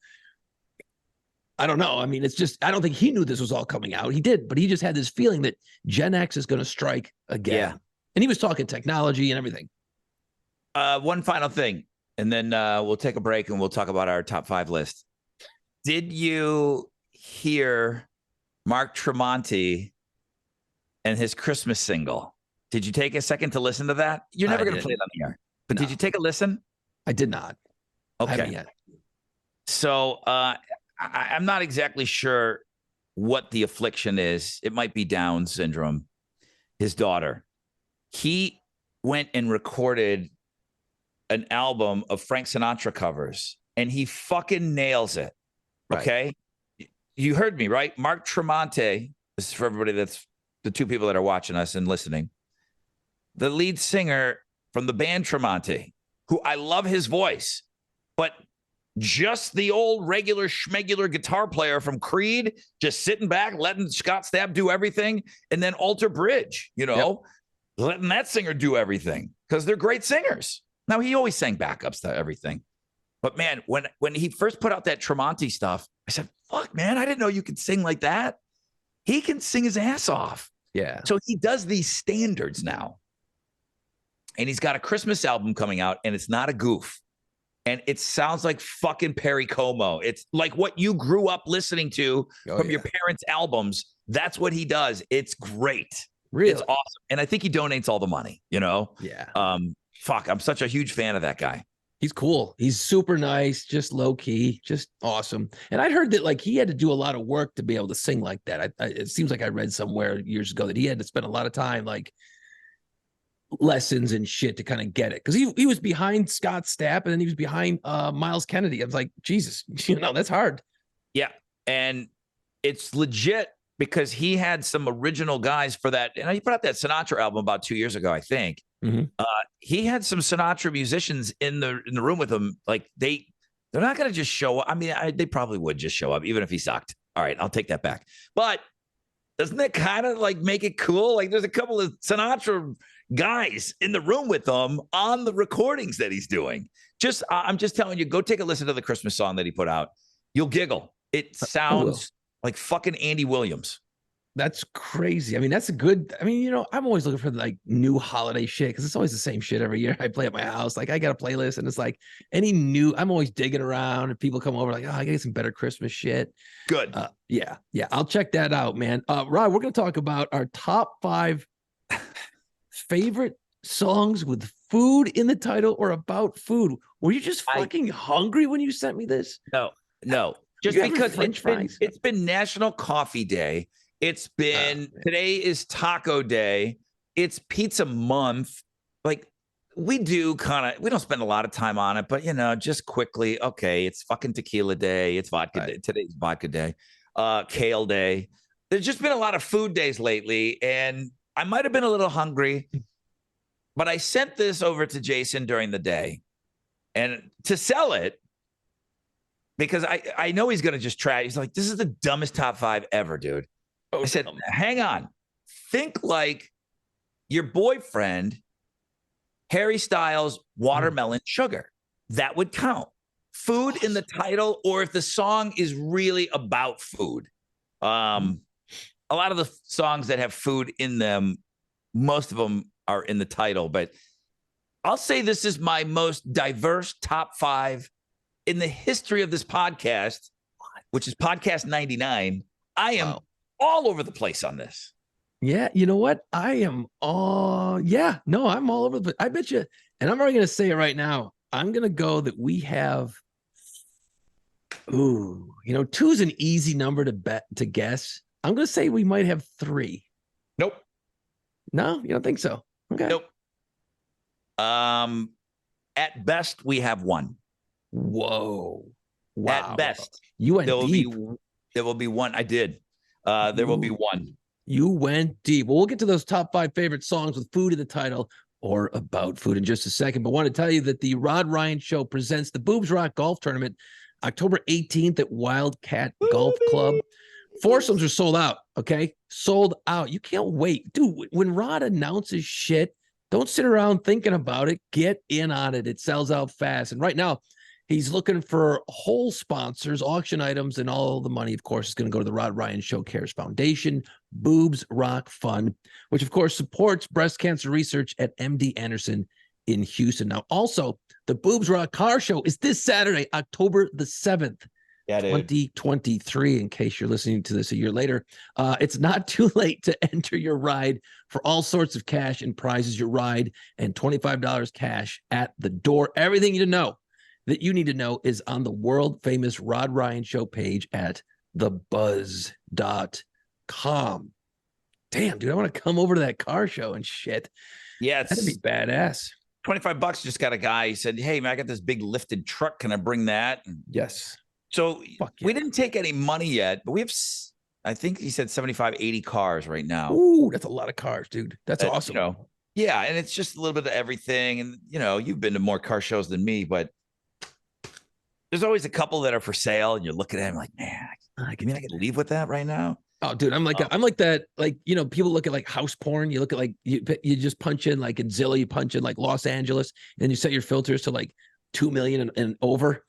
I don't know. I mean, it's just, I don't think he knew this was all coming out. He did, but he just had this feeling that Gen X is going to strike again. Yeah. And he was talking technology and everything. One final thing, and then we'll take a break and we'll talk about our top 5 list. Did you hear Mark Tremonti and his Christmas single? Did you take a second to listen to that? You're never going to play it on the air, but did you take a listen? I did not. Okay. I haven't yet. So I'm not exactly sure what the affliction is. It might be Down syndrome. His daughter. He went and recorded an album of Frank Sinatra covers, and he fucking nails it. Okay. Right. You heard me, right? Mark Tremonti, this is for everybody that's the 2 people that are watching us and listening. The lead singer from the band Tremonti, who I love his voice, but just the old regular schmegular guitar player from Creed, just sitting back, letting Scott Stapp do everything, and then Alter Bridge, you know, letting that singer do everything because they're great singers. Now, he always sang backups to everything. But, man, when he first put out that Tremonti stuff, I said, fuck, man, I didn't know you could sing like that. He can sing his ass off. Yeah. So he does these standards now. And he's got a Christmas album coming out, and it's not a goof. And it sounds like fucking Perry Como. It's like what you grew up listening to from your parents' albums. That's what he does. It's great. Really? It's awesome. And I think he donates all the money, you know? Yeah. Fuck, I'm such a huge fan of that guy. He's cool. He's super nice, just low key, just awesome. And I heard that like he had to do a lot of work to be able to sing like that. It seems like I read somewhere years ago that he had to spend a lot of time like lessons and shit to kind of get it, because he was behind Scott Stapp and then he was behind Miles Kennedy. I was like, Jesus, you know, that's hard. Yeah, and it's legit because he had some original guys for that. And he put out that Sinatra album about 2 years ago, I think. Mm-hmm. He had some Sinatra musicians in the room with him. Like they're not going to just show up. I mean, they probably would just show up even if he sucked. All right, I'll take that back. But doesn't that kind of like make it cool? Like there's a couple of Sinatra guys in the room with them on the recordings that he's doing. I'm just telling you, go take a listen to the Christmas song that he put out. You'll giggle. It sounds like fucking Andy Williams. That's crazy. I mean, that's a good, I mean, you know, I'm always looking for like new holiday shit because it's always the same shit every year. I play at my house. Like I got a playlist and it's like any new, I'm always digging around and people come over like, oh, I got some better Christmas shit. Good. Yeah. I'll check that out, man. Rod, we're going to talk about our top 5 favorite songs with food in the title or about food. Were you just fucking hungry when you sent me this? No. Just because it's been National Coffee Day. It's been today is Taco Day. It's Pizza Month. Like we don't spend a lot of time on it, but you know, just quickly. Okay, it's fucking Tequila Day. It's Vodka Day. Today's Vodka Day. Kale Day. There's just been a lot of food days lately, and I might have been a little hungry, but I sent this over to Jason during the day, and to sell it because I know he's gonna just try. He's like, "This is the dumbest top 5 ever, dude." I said, hang on. Think like your boyfriend, Harry Styles, Watermelon Sugar. That would count. Food in the title, or if the song is really about food. A lot of the songs that have food in them, most of them are in the title, but I'll say this is my most diverse top 5 in the history of this podcast, which is podcast 99. I am all over the place on this. Yeah, you know what? I am all I'm all over the I bet you, and I'm already gonna say it right now. I'm gonna go that we have two's an easy number to guess. I'm gonna say we might have 3. Nope. No, you don't think so? Okay. Nope. At best, we have 1. Whoa. Wow. At best. You went deep. There will be 1. I did. There will be 1. You went deep. Well, we'll get to those top 5 favorite songs with food in the title or about food in just a second. But I want to tell you that the Rod Ryan Show presents the Boobs Rock Golf Tournament October 18th at Wildcat Golf Club. Foursomes are sold out, okay? Sold out. You can't wait. Dude, when Rod announces shit, don't sit around thinking about it. Get in on it. It sells out fast. And right now, he's looking for whole sponsors, auction items, and all the money, of course, is going to go to the Rod Ryan Show Cares Foundation, Boobs Rock Fund, which, of course, supports breast cancer research at MD Anderson in Houston. Now, also, the Boobs Rock Car Show is this Saturday, October the 7th, 2023, in case you're listening to this a year later. It's not too late to enter your ride for all sorts of cash and prizes. Your ride and $25 cash at the door. Everything you need to know is on the world famous Rod Ryan Show page at thebuzz.com. Damn, dude, I want to come over to that car show and shit. Yeah, that'd be badass. $25. Just got a guy. He said, "Hey, man, I got this big lifted truck. Can I bring that?" Yes. So we didn't take any money yet, but we have, I think he said 75, 80 cars right now. Ooh, that's a lot of cars, dude. That's awesome. Yeah, and it's just a little bit of everything. And, you've been to more car shows than me, but there's always a couple that are for sale, and you're looking at them like, man, I can leave with that right now. Oh, dude, I'm like that. Like, people look at like house porn. You look at like you just punch in like in Zillow, you punch in like Los Angeles, and you set your filters to like 2 million and over,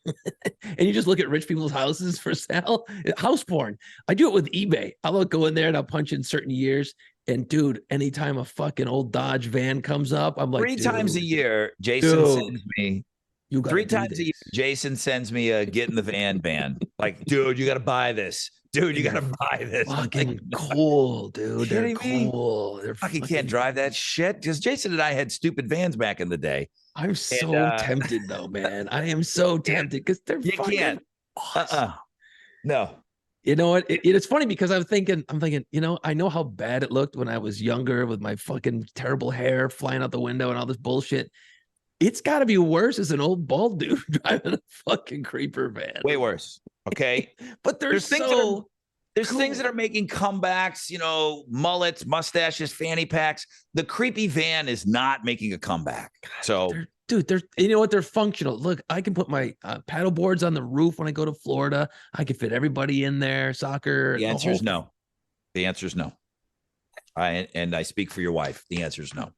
and you just look at rich people's houses for sale. House porn. I do it with eBay. I'll go in there and I'll punch in certain years. And dude, anytime a fucking old Dodge van comes up, I'm like, 3 times a year, Jason sends me. 3 times a year, Jason sends me a get in the van. Like, dude, you got to buy this. Dude, you got to buy this. Fucking cool, dude. They're cool. They're fucking can't drive that shit. Because Jason and I had stupid vans back in the day. I'm so tempted though, man. I am so tempted because they're fucking awesome. No. You know what? It's funny because I'm thinking, I know how bad it looked when I was younger with my fucking terrible hair flying out the window and all this bullshit. It's got to be worse as an old bald dude driving a fucking creeper van. Way worse. Okay. But there's things that are making comebacks, mullets, mustaches, fanny packs. The creepy van is not making a comeback. So, they're functional. Look, I can put my paddle boards on the roof when I go to Florida. I can fit everybody in there. Soccer. The answer is no. The answer is no. And I speak for your wife. The answer is no.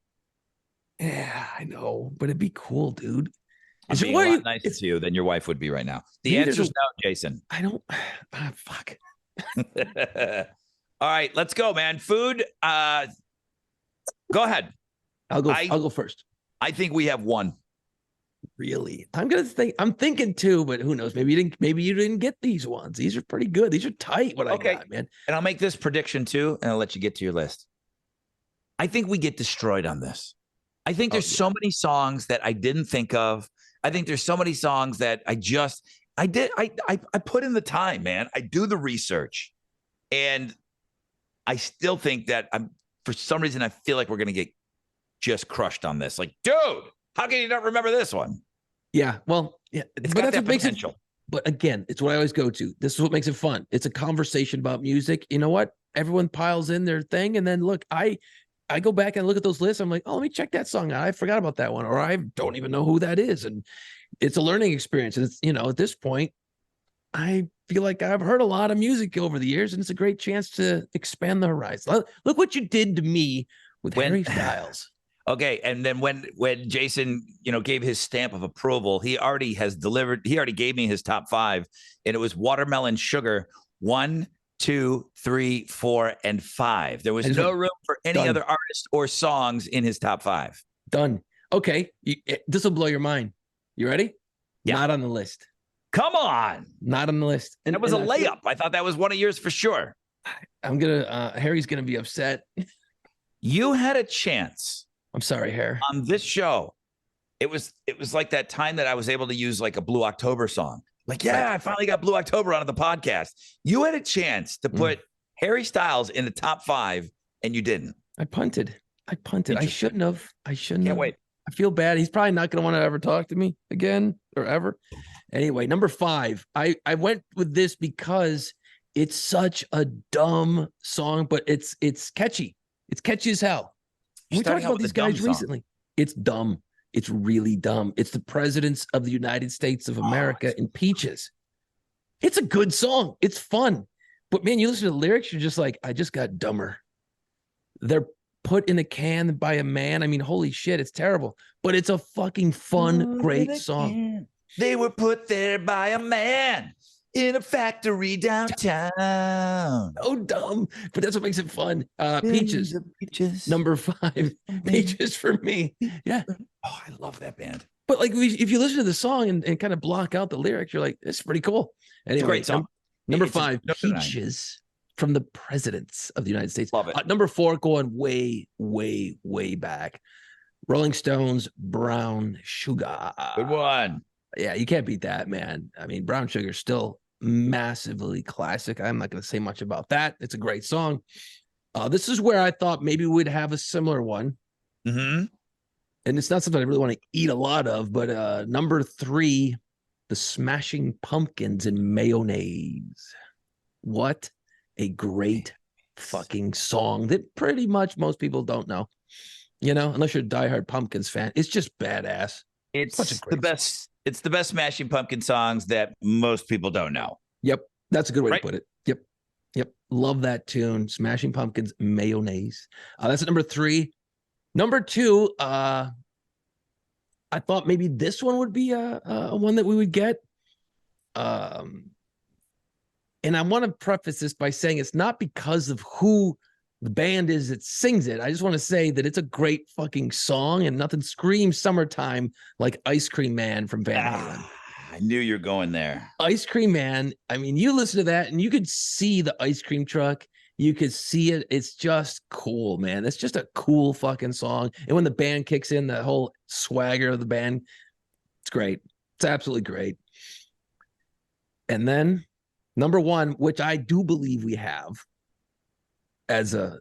Yeah, I know, but it'd be cool, dude. I'm being a lot nicer to you than your wife would be right now. The answer is no, Jason. I don't. Fuck. All right, let's go, man. Food. Go ahead. I'll go first. I think we have 1. Really? I'm thinking 2, but who knows? Maybe you didn't get these ones. These are pretty good. These are tight. I got, man. And I'll make this prediction too, and I'll let you get to your list. I think we get destroyed on this. I think there's so many songs that I didn't think of. I think there's so many songs that I put in the time, man. I do the research, and I still think that for some reason, I feel like we're going to get just crushed on this. Like, dude, how can you not remember this one? Yeah. Well, yeah, it's got that potential. But again, it's what I always go to. This is what makes it fun. It's a conversation about music. You know what? Everyone piles in their thing. And then look, I go back and look at those lists. I'm like, oh, let me check that song out. I forgot about that one, or I don't even know who that is. And it's a learning experience. And it's, at this point, I feel like I've heard a lot of music over the years, and it's a great chance to expand the horizon. Look what you did to me with Harry Styles. Okay. And then when Jason, gave his stamp of approval, he already gave me his top 5, and it was Watermelon Sugar 1, 2, 3, 4, and 5. There was no room for any other artist or songs in his top 5. Done. Okay, this will blow your mind. You ready? Yeah. Not on the list. Come on. Not on the list. And it was a layup. I thought that was one of yours for sure. Harry's gonna be upset. You had a chance. I'm sorry, Harry. On this show, it was like that time that I was able to use like a Blue October song. Like, yeah, I finally got Blue October onto the podcast. You had a chance to put Harry Styles in the top 5, and you didn't. I punted. I shouldn't have. Can't wait. I feel bad. He's probably not going to want to ever talk to me again or ever. Anyway, number 5. I went with this because it's such a dumb song, but it's catchy. It's catchy as hell. We talked about these guys recently. It's dumb. It's really dumb. It's the presidents of the United States of America in Peaches. It's a good song. It's fun. But man, you listen to the lyrics, you're just like, I just got dumber. They're put in a can by a man. I mean, holy shit, it's terrible. But it's a fucking fun, great song. They were put there by a man in a factory downtown. So dumb, but that's what makes it fun. Peaches. Number 5. Peaches for me. Yeah. Oh, I love that band. But like, if you listen to the song and kind of block out the lyrics, you're like, it's pretty cool. Anyway, it's a great song. Number 5, Peaches from the presidents of the United States. Love it. Number 4, going way, way, way back. Rolling Stones, Brown Sugar. Good one. Yeah, you can't beat that, man. I mean, Brown Sugar is still massively classic. I'm not going to say much about that. It's a great song. This is where I thought maybe we'd have a similar one. Mm-hmm. And it's not something I really want to eat a lot of, but number 3, the Smashing Pumpkins in Mayonnaise. What a great fucking song that pretty much most people don't know, unless you're a diehard Pumpkins fan. It's just badass. It's the best. Song. It's the best Smashing Pumpkin songs that most people don't know. Yep. That's a good way to put it. Yep. Love that tune. Smashing Pumpkins, Mayonnaise. That's at number 3. Number 2, I thought maybe this one would be a one that we would get. And I want to preface this by saying it's not because of who the band is that sings it. I just want to say that it's a great fucking song, and nothing screams summertime like Ice Cream Man from Van Halen. I knew you were going there. Ice Cream Man. I mean, you listen to that and you could see the ice cream truck. You could see it. It's just cool, man. It's just a cool fucking song. And when the band kicks in, the whole swagger of the band, it's great. It's absolutely great. And then number 1, which I do believe we have as a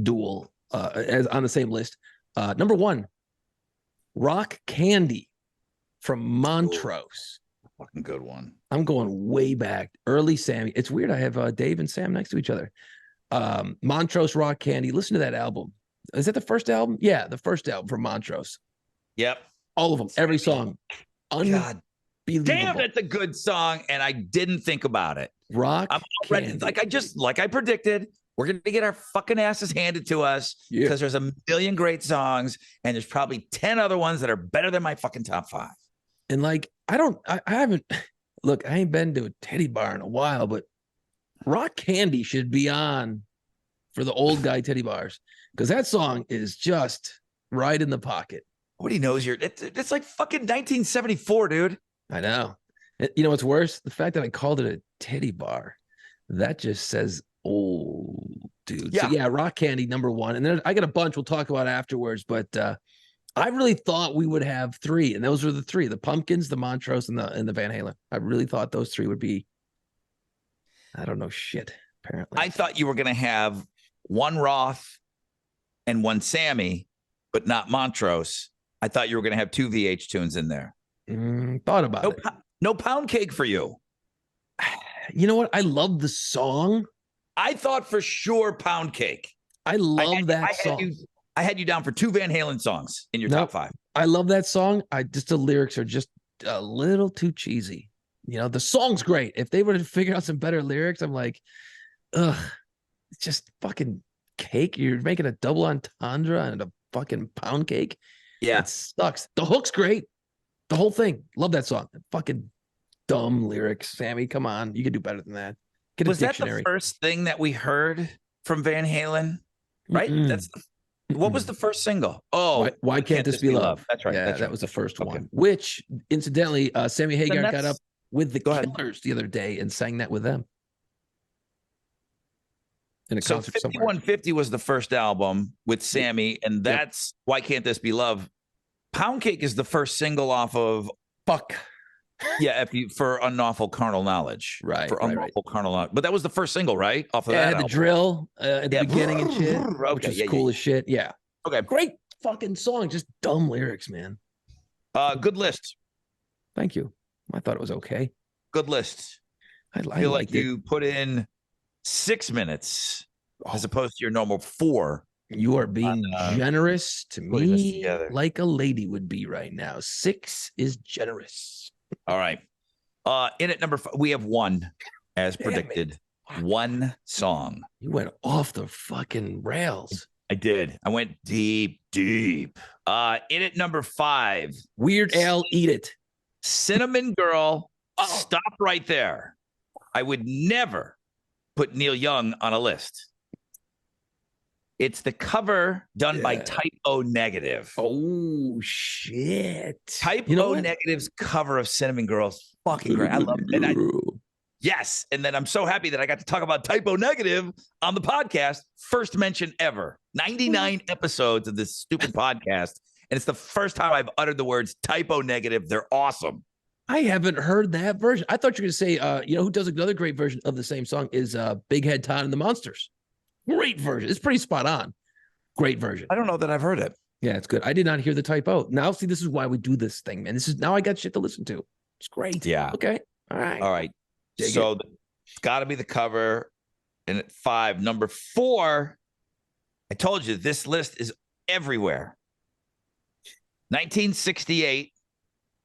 duel, as on the same list. Number 1, Rock Candy from Montrose. Fucking good one. I'm going way back. Early Sammy. It's weird. I have Dave and Sam next to each other. Montrose Rock Candy. Listen to that album. Is that the first album? Yeah, the first album from Montrose. Yep. All of them. Every song. God damn, that's a good song, and I didn't think about it. Rock Candy. Like I predicted, we're gonna get our fucking asses handed to us because there's a million great songs, and there's probably 10 other ones that are better than my fucking top 5. And like, I haven't look, I ain't been to a teddy bar in a while, but Rock Candy should be on for the old guy teddy bars, because that song is just right in the pocket. What he knows it's like fucking 1974, dude. I know. You know what's worse? The fact that I called it a teddy bar. That just says old, dude. Yeah. So yeah, Rock Candy, number 1. And then I got a bunch we'll talk about afterwards, but I really thought we would have 3, and those were the 3: the Pumpkins, the Montrose, and the Van Halen. I really thought those 3 would be, I don't know shit, apparently. I thought you were going to have 1 Roth and 1 Sammy, but not Montrose. I thought you were going to have 2 VH tunes in there. Thought about it. No Pound Cake for you. You know what? I love the song. I thought for sure Pound Cake. I love that song. I had you down for 2 Van Halen songs in your top 5. I love that song. The lyrics are just a little too cheesy. The song's great. If they would have figured out some better lyrics, I'm like, ugh, it's just fucking cake. You're making a double entendre and a fucking pound cake. Yeah. It sucks. The hook's great. The whole thing. Love that song. Fucking dumb lyrics. Sammy, come on. You can do better than that. Get a dictionary. Was that the first thing that we heard from Van Halen? Right? What was the first single? Oh, why can't this be love? That's right. Yeah, that's that right. was the first Okay. one. Which, incidentally, Sammy Hagar got that's- up with the Go ahead. Killers the other day and sang that with them in a So concert somewhere. 5150 was the first album with Sammy, and that's Why Can't This Be Love? Pound Cake is the first single off of Fuck. for Unlawful Carnal Knowledge. Right, For right, Unlawful Carnal Knowledge. But that was the first single, right? Off of Yeah, that the album. drill at the beginning and shit, Okay, which was cool as shit. Yeah. Okay. Great fucking song. Just dumb lyrics, man. Good list. Thank you. I thought it was okay. Good list. I feel like liked it. you put in 6 minutes as opposed to your normal 4. You are being generous to putting this me together. like a lady would be right now. 6 is generous. All right. In at number 5, we have one, as Damn predicted. One song. You went off the fucking rails. I did. I went deep. In at number 5, Weird Al, eat it. Cinnamon Girl. Stop right there. I would never put Neil Young on a list. It's the cover done by Type O Negative. Oh shit! Type O Negative's cover of Cinnamon Girl is fucking great. I love it. Yes, and then I'm so happy that I got to talk about Type O Negative on the podcast. First mention ever. 99 episodes of this stupid podcast, and it's the first time I've uttered the words Type O Negative. They're awesome. I haven't heard that version. I thought you were going to say, who does another great version of the same song is Big Head Todd and the Monsters. Great version. It's pretty spot on. Great version. I don't know that I've heard it. Yeah, it's good. I did not hear the typo. Now, see, this is why we do this thing, man. Now I got shit to listen to. It's great. Yeah. Okay. All right. So it's got to be the cover. And at 5, number 4, I told you this list is everywhere. 1968,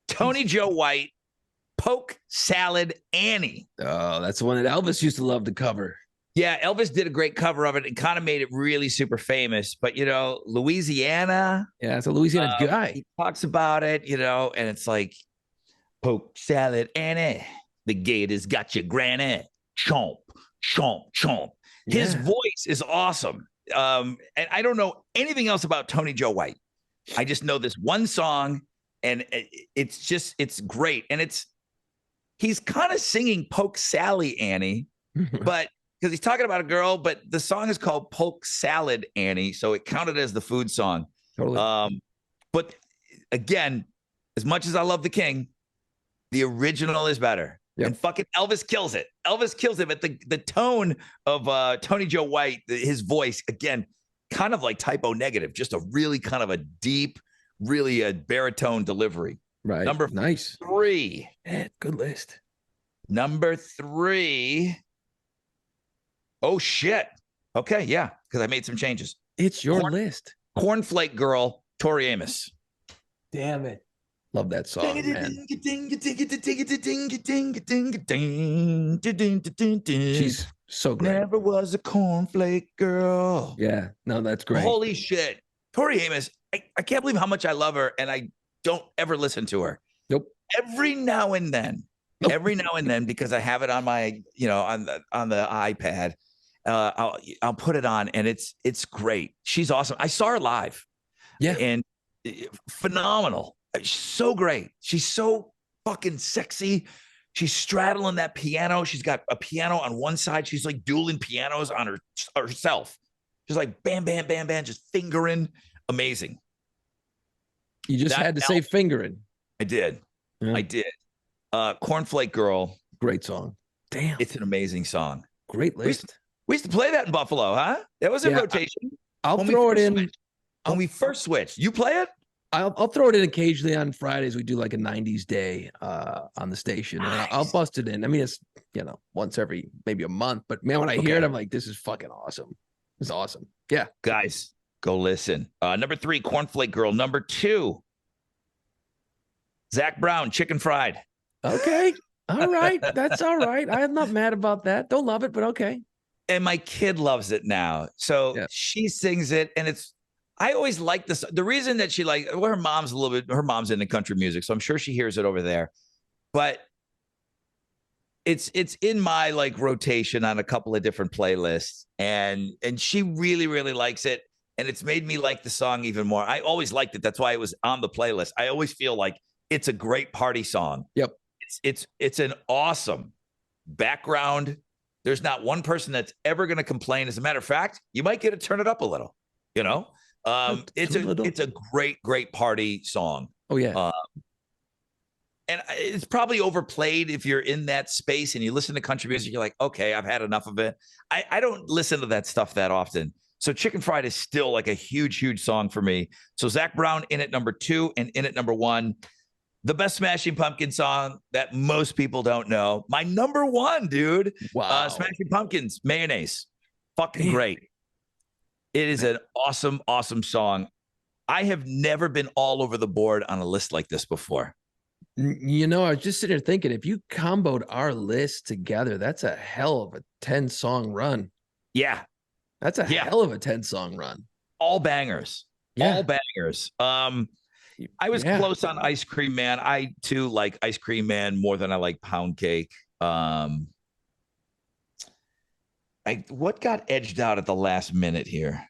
Tony Joe White, Poke Salad Annie. Oh, that's the one that Elvis used to love to cover. Yeah, Elvis did a great cover of it. It kind of made it really super famous. But, Louisiana. Yeah, it's a Louisiana guy. He talks about it, and it's like, Poke Salad Annie. The gator's got your granny. Chomp, chomp, chomp. His voice is awesome. And I don't know anything else about Tony Joe White. I just know this one song, and it's great. And he's kind of singing Poke Sally Annie, but because he's talking about a girl, but the song is called Poke Salad Annie, so it counted as the food song. Totally. But again, as much as I love the King, the original is better. Yep. And fucking Elvis kills it. Elvis kills it. But the tone of Tony Joe White, his voice, again, kind of like Type O Negative, just a really kind of a deep, really a baritone delivery. Right. Number 3. Yeah, good list. Number 3. Oh, shit. Okay, yeah, because I made some changes. It's your list. Cornflake Girl, Tori Amos. Damn it. Love that song, man. She's so great. Never was a cornflake girl. Yeah, no, that's great. Holy shit. Tori Amos, I can't believe how much I love her, and I don't ever listen to her. Nope. Every now and then, because I have it on my, on the iPad, I'll put it on, and it's great. She's awesome. I saw her live. Yeah. And phenomenal. She's so great. She's so fucking sexy. She's straddling that piano. She's got a piano on one side. She's like dueling pianos on herself. She's like bam, bam, bam, bam, just fingering. Amazing. You just had to say fingering. I did. Yeah. I did. Cornflake Girl. Great song. Damn. It's an amazing song. Great list. We used to play that in Buffalo, huh? That was in rotation. I'll throw it in. When we first switched, you play it? I'll throw it in occasionally on Fridays. We do like a 90s day on the station. Nice. And I'll bust it in. I mean, it's, once every maybe a month. But man, when I hear it, I'm like, this is fucking awesome. It's awesome. Yeah. Guys, go listen. Number 3, Cornflake Girl. Number 2, Zach Brown, Chicken Fried. Okay. All right. That's all right. I'm not mad about that. Don't love it, but okay. And my kid loves it now. So she sings it, and I always like this. The reason that she her mom's her mom's into country music, so I'm sure she hears it over there. But it's in my rotation on a couple of different playlists, and she really, really likes it. and it's made me like the song even more. I always liked it. That's why it was on the playlist. I always feel like it's a great party song. Yep. It's an awesome background. There's not one person that's ever going to complain. As a matter of fact, you might get to turn it up a little, you know? It's a great party song. Oh yeah. And it's probably overplayed if you're in that space and you listen to country music. You're like, okay, I've had enough of it. I don't listen to that stuff that often. So Chicken Fried is still like a huge song for me. So Zac Brown in at number 2 and in at number 1. The best Smashing Pumpkins song that most people don't know. My number 1, dude. Wow. Smashing Pumpkins, Mayonnaise. Fucking great. It is an awesome song. I have never been all over the board on a list like this before. You know, I was just sitting here thinking, if you comboed our list together, that's a hell of a 10-song run. Yeah. That's a hell of a 10-song run. All bangers. Yeah. All bangers. I was close on Ice Cream Man. I too like Ice Cream Man more than I like Pound Cake. What got edged out at the last minute here?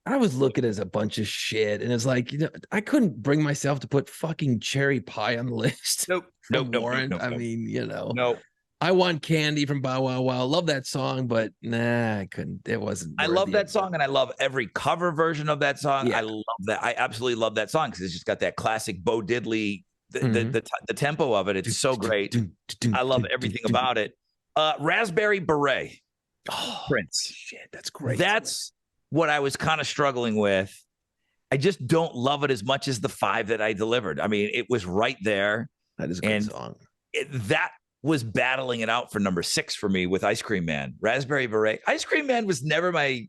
I was looking as a bunch of shit, and it's like, you know, I couldn't bring myself to put fucking Cherry Pie on the list. Nope. I mean, you know, no. I Want Candy from Bow Wow Wow. Love that song, but nah, I couldn't. It wasn't. I love that song, and I love every cover version of that song. Yeah. I love that. I absolutely love that song because it's just got that classic Bo Diddley, the tempo of it. It's so great. I love everything about it. Raspberry Beret. Oh, Prince. Shit, that's great. That's what I was kind of struggling with. I just don't love it as much as the 5 that I delivered. I mean, it was right there. That is a good song. That was battling it out for number 6 for me with Ice Cream Man. Raspberry Beret. Ice Cream Man was never my,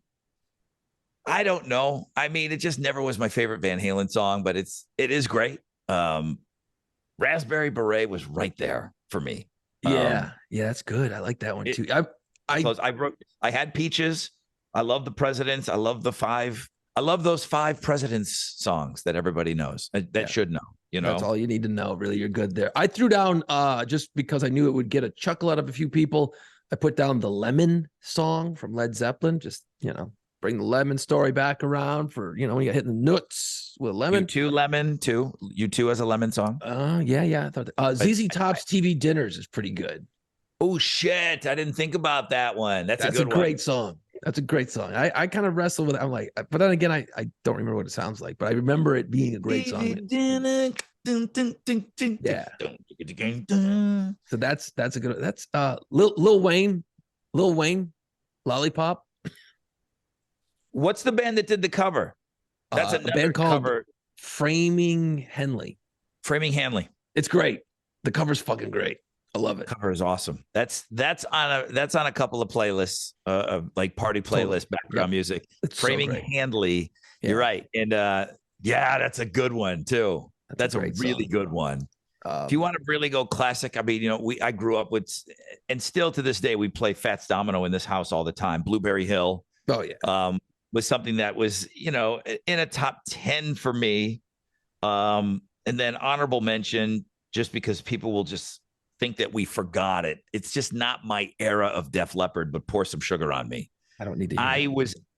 I don't know. I mean, it just never was my favorite Van Halen song, but it is great. Raspberry Beret was right there for me. Yeah, that's good. I like that one too. I had Peaches. I love the Presidents. I love the 5. I love those 5 Presidents songs that everybody knows that should know. You know, that's all you need to know. Really, you're good there. I threw down just because I knew it would get a chuckle out of a few people. I put down the Lemon song from Led Zeppelin. Just, you know, bring the lemon story back around for, you know, when you got hitting the nuts with a lemon. Lemon too. U2 has a Lemon song. Yeah. I thought ZZ Top's TV Dinners is pretty good. Oh shit! I didn't think about that one. That's a great song. That's a great song. I kind of wrestle with it. I'm like, but then again, I don't remember what it sounds like, but I remember it being a great song. Yeah. So that's a good. That's Lil Wayne, Lollipop. What's the band that did the cover? That's a band called Framing Henley. Framing Hanley. It's great. The cover's fucking great. I love it. The cover is awesome. That's on a couple of playlists, like party playlist background music. It's Framing Hanley. Yeah. You're right. And that's a good one too. That's a really good one. If you want to really go classic, I mean, you know, I grew up with, and still to this day, we play Fats Domino in this house all the time. Blueberry Hill. Oh yeah. Was something that was, you know, in a top 10 for me. And then honorable mention, just because people will just think that we forgot it. It's just not my era of Def Leppard, but Pour Some Sugar on Me. I don't need to.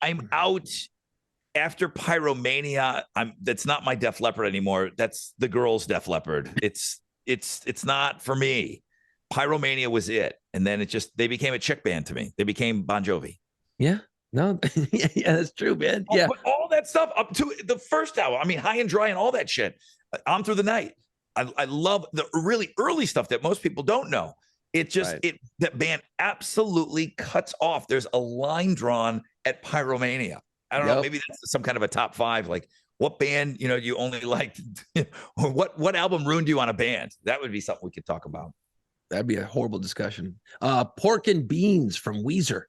I'm out after Pyromania. That's not my Def Leppard anymore. That's the girls' Def Leppard. It's not for me. Pyromania was it. And then they became a chick band to me. They became Bon Jovi. Yeah. No, yeah, that's true, man. Yeah. But all that stuff up to the first album. I mean, High and Dry and all that shit. On Through the Night. I love the really early stuff that most people don't know. It just, that band absolutely cuts off. There's a line drawn at Pyromania. I don't know, maybe that's some kind of a top 5. Like, what band, you know, you only liked, or what album ruined you on a band? That would be something we could talk about. That'd be a horrible discussion. Pork and Beans from Weezer.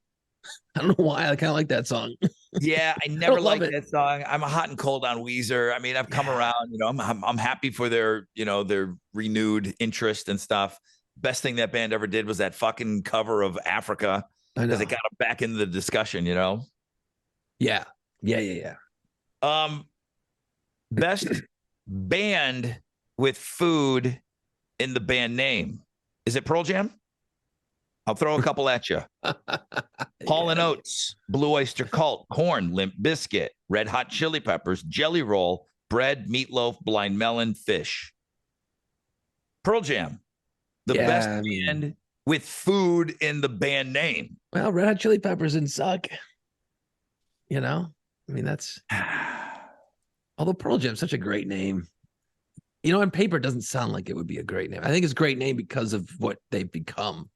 I don't know why. I kind of like that song. Yeah, I never liked that song. I'm hot and cold on Weezer. I mean, I've come around. You know, I'm happy for their, you know, their renewed interest and stuff. Best thing that band ever did was that fucking cover of Africa, because it got them back into the discussion. You know. Yeah. Best band with food in the band name. Is it Pearl Jam? I'll throw a couple at you. Hall and Oates, Blue Oyster Cult, Corn, Limp Biscuit, Red Hot Chili Peppers, Jelly Roll, Bread, Meatloaf, Blind Melon, Fish. Pearl Jam, the best band with food in the band name. Well, Red Hot Chili Peppers didn't suck. You know, I mean, that's although Pearl Jam's such a great name. You know, on paper, it doesn't sound like it would be a great name. I think it's a great name because of what they've become.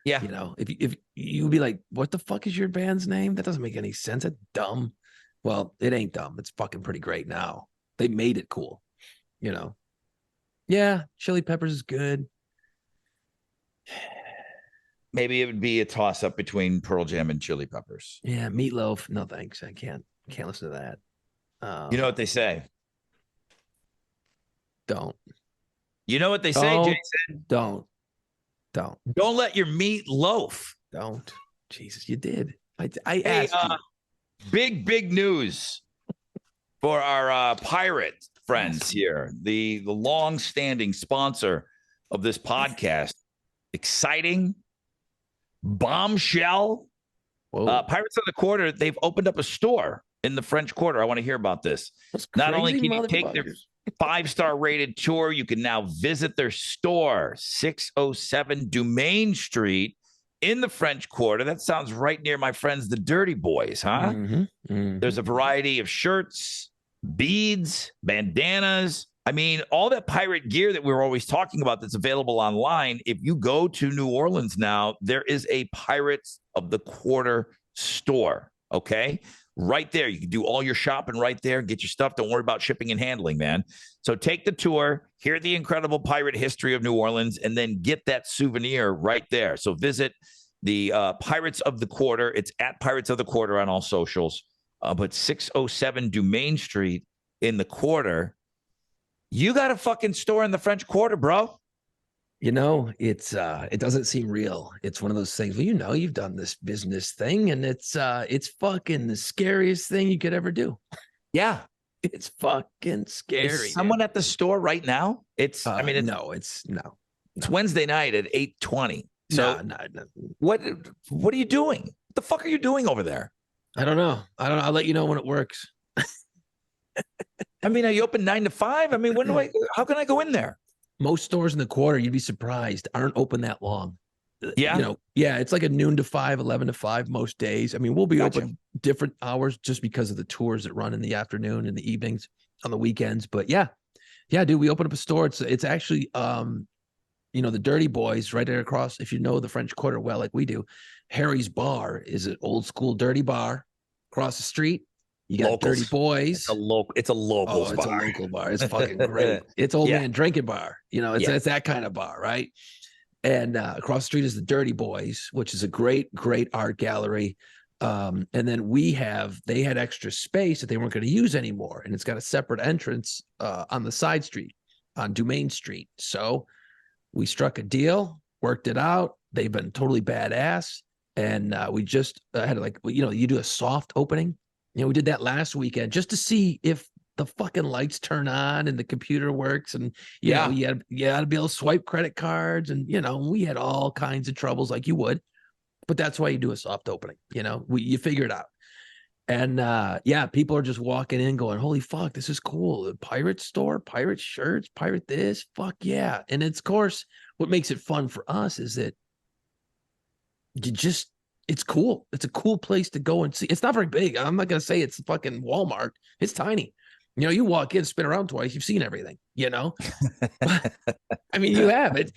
Yeah. You know, if you'd be like, what the fuck is your band's name? That doesn't make any sense. That's dumb. Well, it ain't dumb. It's fucking pretty great now. They made it cool. You know. Yeah, Chili Peppers is good. Maybe it would be a toss-up between Pearl Jam and Chili Peppers. Yeah, Meatloaf. No thanks. I can't listen to that. You know what they say? Don't. You know what they say, Jason? Don't let your meat loaf. Don't. Jesus, you did. I asked you. Big news for our pirate friends here. The long-standing sponsor of this podcast. Exciting. Bombshell. Pirates of the Quarter, they've opened up a store in the French Quarter. I want to hear about this. Not only can you take their 5-star rated tour, you can now visit their store, 607 Dumaine Street in the French Quarter. That sounds right near my friends, the Dirty Boys, huh? There's a variety of shirts, beads, bandanas. I mean, all that pirate gear that we're always talking about that's available online. If you go to New Orleans now, there is a Pirates of the Quarter store, okay? Right there. You can do all your shopping right there. Get your stuff. Don't worry about shipping and handling, man. So take the tour, hear the incredible pirate history of New Orleans, and then get that souvenir right there. So visit the Pirates of the Quarter. It's at Pirates of the Quarter on all socials. But 607 Dumaine Street in the Quarter. You got a fucking store in the French Quarter, bro. You know, it doesn't seem real. It's one of those things. Well, you know, you've done this business thing, and it's fucking the scariest thing you could ever do. Yeah, it's fucking scary. Is someone at the store right now? It's. I mean, it's Wednesday night at 8:20. So no. What are you doing? What the fuck are you doing over there? I don't know. I'll let you know when it works. I mean, are you open 9 to 5? I mean, how can I go in there? Most stores in the Quarter, you'd be surprised, aren't open that long. Yeah. You know, yeah, it's like a noon to 5, 11 to 5 most days. I mean, we'll be open different hours just because of the tours that run in the afternoon and the evenings on the weekends. But yeah, dude, we opened up a store. It's actually, you know, the Dirty Boys right there across. If you know the French Quarter well, like we do, Harry's Bar is an old school dirty bar across the street. You got Locals. Dirty Boys. It's a local bar. It's a local bar. It's fucking great. It's old man drinking bar. You know, it's that kind of bar, right? And across the street is the Dirty Boys, which is a great art gallery. And then they had extra space that they weren't going to use anymore. And it's got a separate entrance on the side street on Dumaine Street. So we struck a deal, worked it out. They've been totally badass. And we just had you do a soft opening. You know, we did that last weekend just to see if the fucking lights turn on and the computer works. And, you know, you had to be able to swipe credit cards. And, you know, we had all kinds of troubles like you would. But that's why you do a soft opening. You know, you figure it out. And, people are just walking in going, holy fuck, this is cool. The pirate store, pirate shirts, pirate this. Fuck yeah. And it's, of course, what makes it fun for us is that it's cool. It's a cool place to go and see. It's not very big. I'm not going to say it's fucking Walmart. It's tiny. You know, you walk in, spin around twice, you've seen everything, you know? I mean, you have it.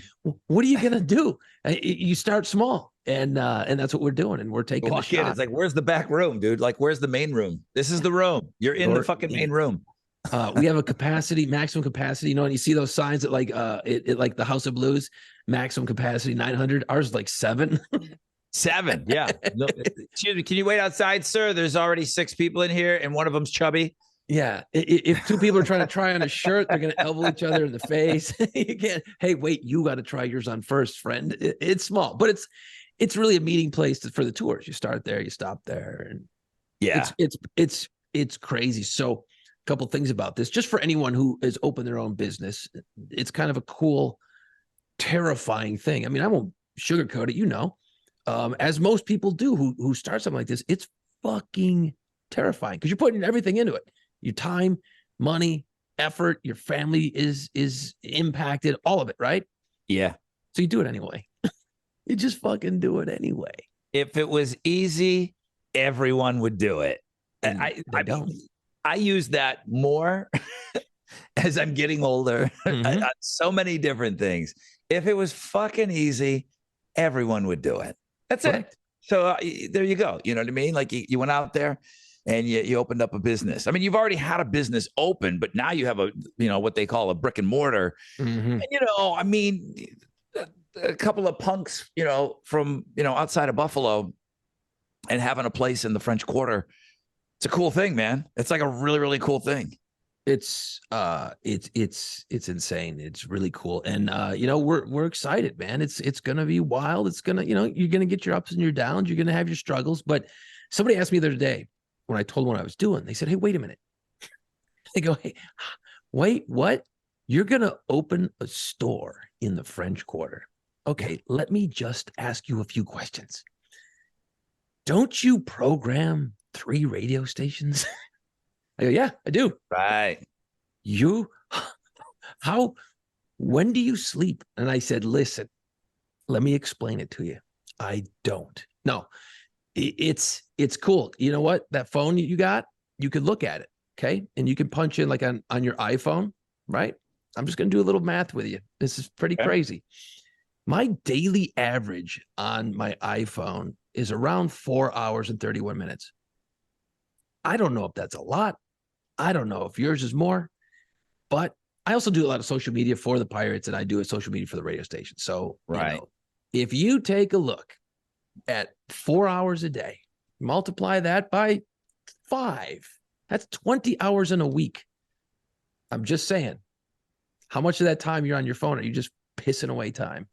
What are you going to do? You start small, and that's what we're doing, and we're taking the shot. It's like, where's the back room, dude? Like, where's the main room? This is the room. You're in the fucking main room. We have a maximum capacity, you know, and you see those signs that like like the House of Blues, maximum capacity 900. Ours is like 7. 7, yeah. No, excuse me, can you wait outside, sir? There's already 6 people in here, and one of them's chubby. Yeah, if 2 people are trying to try on a shirt, they're going to elbow each other in the face. You can't. Hey, wait, you got to try yours on first, friend. It's small, but it's really a meeting place for the tours. You start there, you stop there, and it's crazy. So, a couple things about this, just for anyone who has opened their own business, it's kind of a cool, terrifying thing. I mean, I won't sugarcoat it, you know. as most people do who start something like this. It's fucking terrifying because you're putting everything into it. Your time, money, effort, your family is impacted, all of it, right? Yeah. So you do it anyway. You just fucking do it anyway. If it was easy, everyone would do it. And I don't. I use that more as I'm getting older. Mhm. So many different things. If it was fucking easy, everyone would do it. That's Correct. it. So there you go. You know what I mean? Like you went out there and you opened up a business. I mean, you've already had a business open, but now you have a, what they call a brick and mortar. Mhm. And, I mean, a couple of punks, from, outside of Buffalo and having a place in the French Quarter. It's a cool thing, man. It's like a really, really cool thing. It's insane. It's really cool. And we're excited, man. It's gonna be wild. It's gonna, you're gonna get your ups and your downs, you're gonna have your struggles. But somebody asked me the other day when I told them what I was doing, they said, "Hey, wait a minute." They go, "Hey, wait, what? You're gonna open a store in the French Quarter. Okay, let me just ask you a few questions. Don't you program 3 radio stations?" I go, "Yeah, I do." Right. When do you sleep? And I said, "Listen, let me explain it to you. I don't." No, it's cool. You know what? That phone you got, you could look at it, okay? And you can punch in like on your iPhone, right? I'm just going to do a little math with you. This is pretty crazy. My daily average on my iPhone is around 4 hours and 31 minutes. I don't know if that's a lot. I don't know if yours is more, but I also do a lot of social media for the Pirates, and I do a social media for the radio station. So, right. If you take a look at 4 hours a day, multiply that by 5, that's 20 hours in a week. I'm just saying, how much of that time you're on your phone? Are you just pissing away time?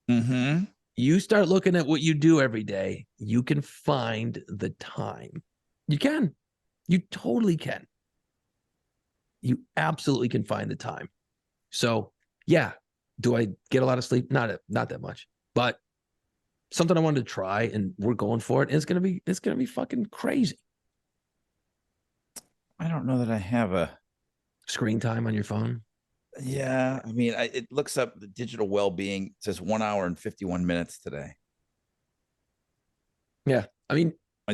Mm-hmm. You start looking at what you do every day, you can find the time. You can. You totally can. You absolutely can find the time. So, yeah, do I get a lot of sleep? Not that much, but something I wanted to try, and we're going for it. And it's gonna be fucking crazy. I don't know that I have a Screen time on your phone. Yeah, I mean, it looks up the digital well-being. It says 1 hour and 51 minutes today. Yeah, I mean,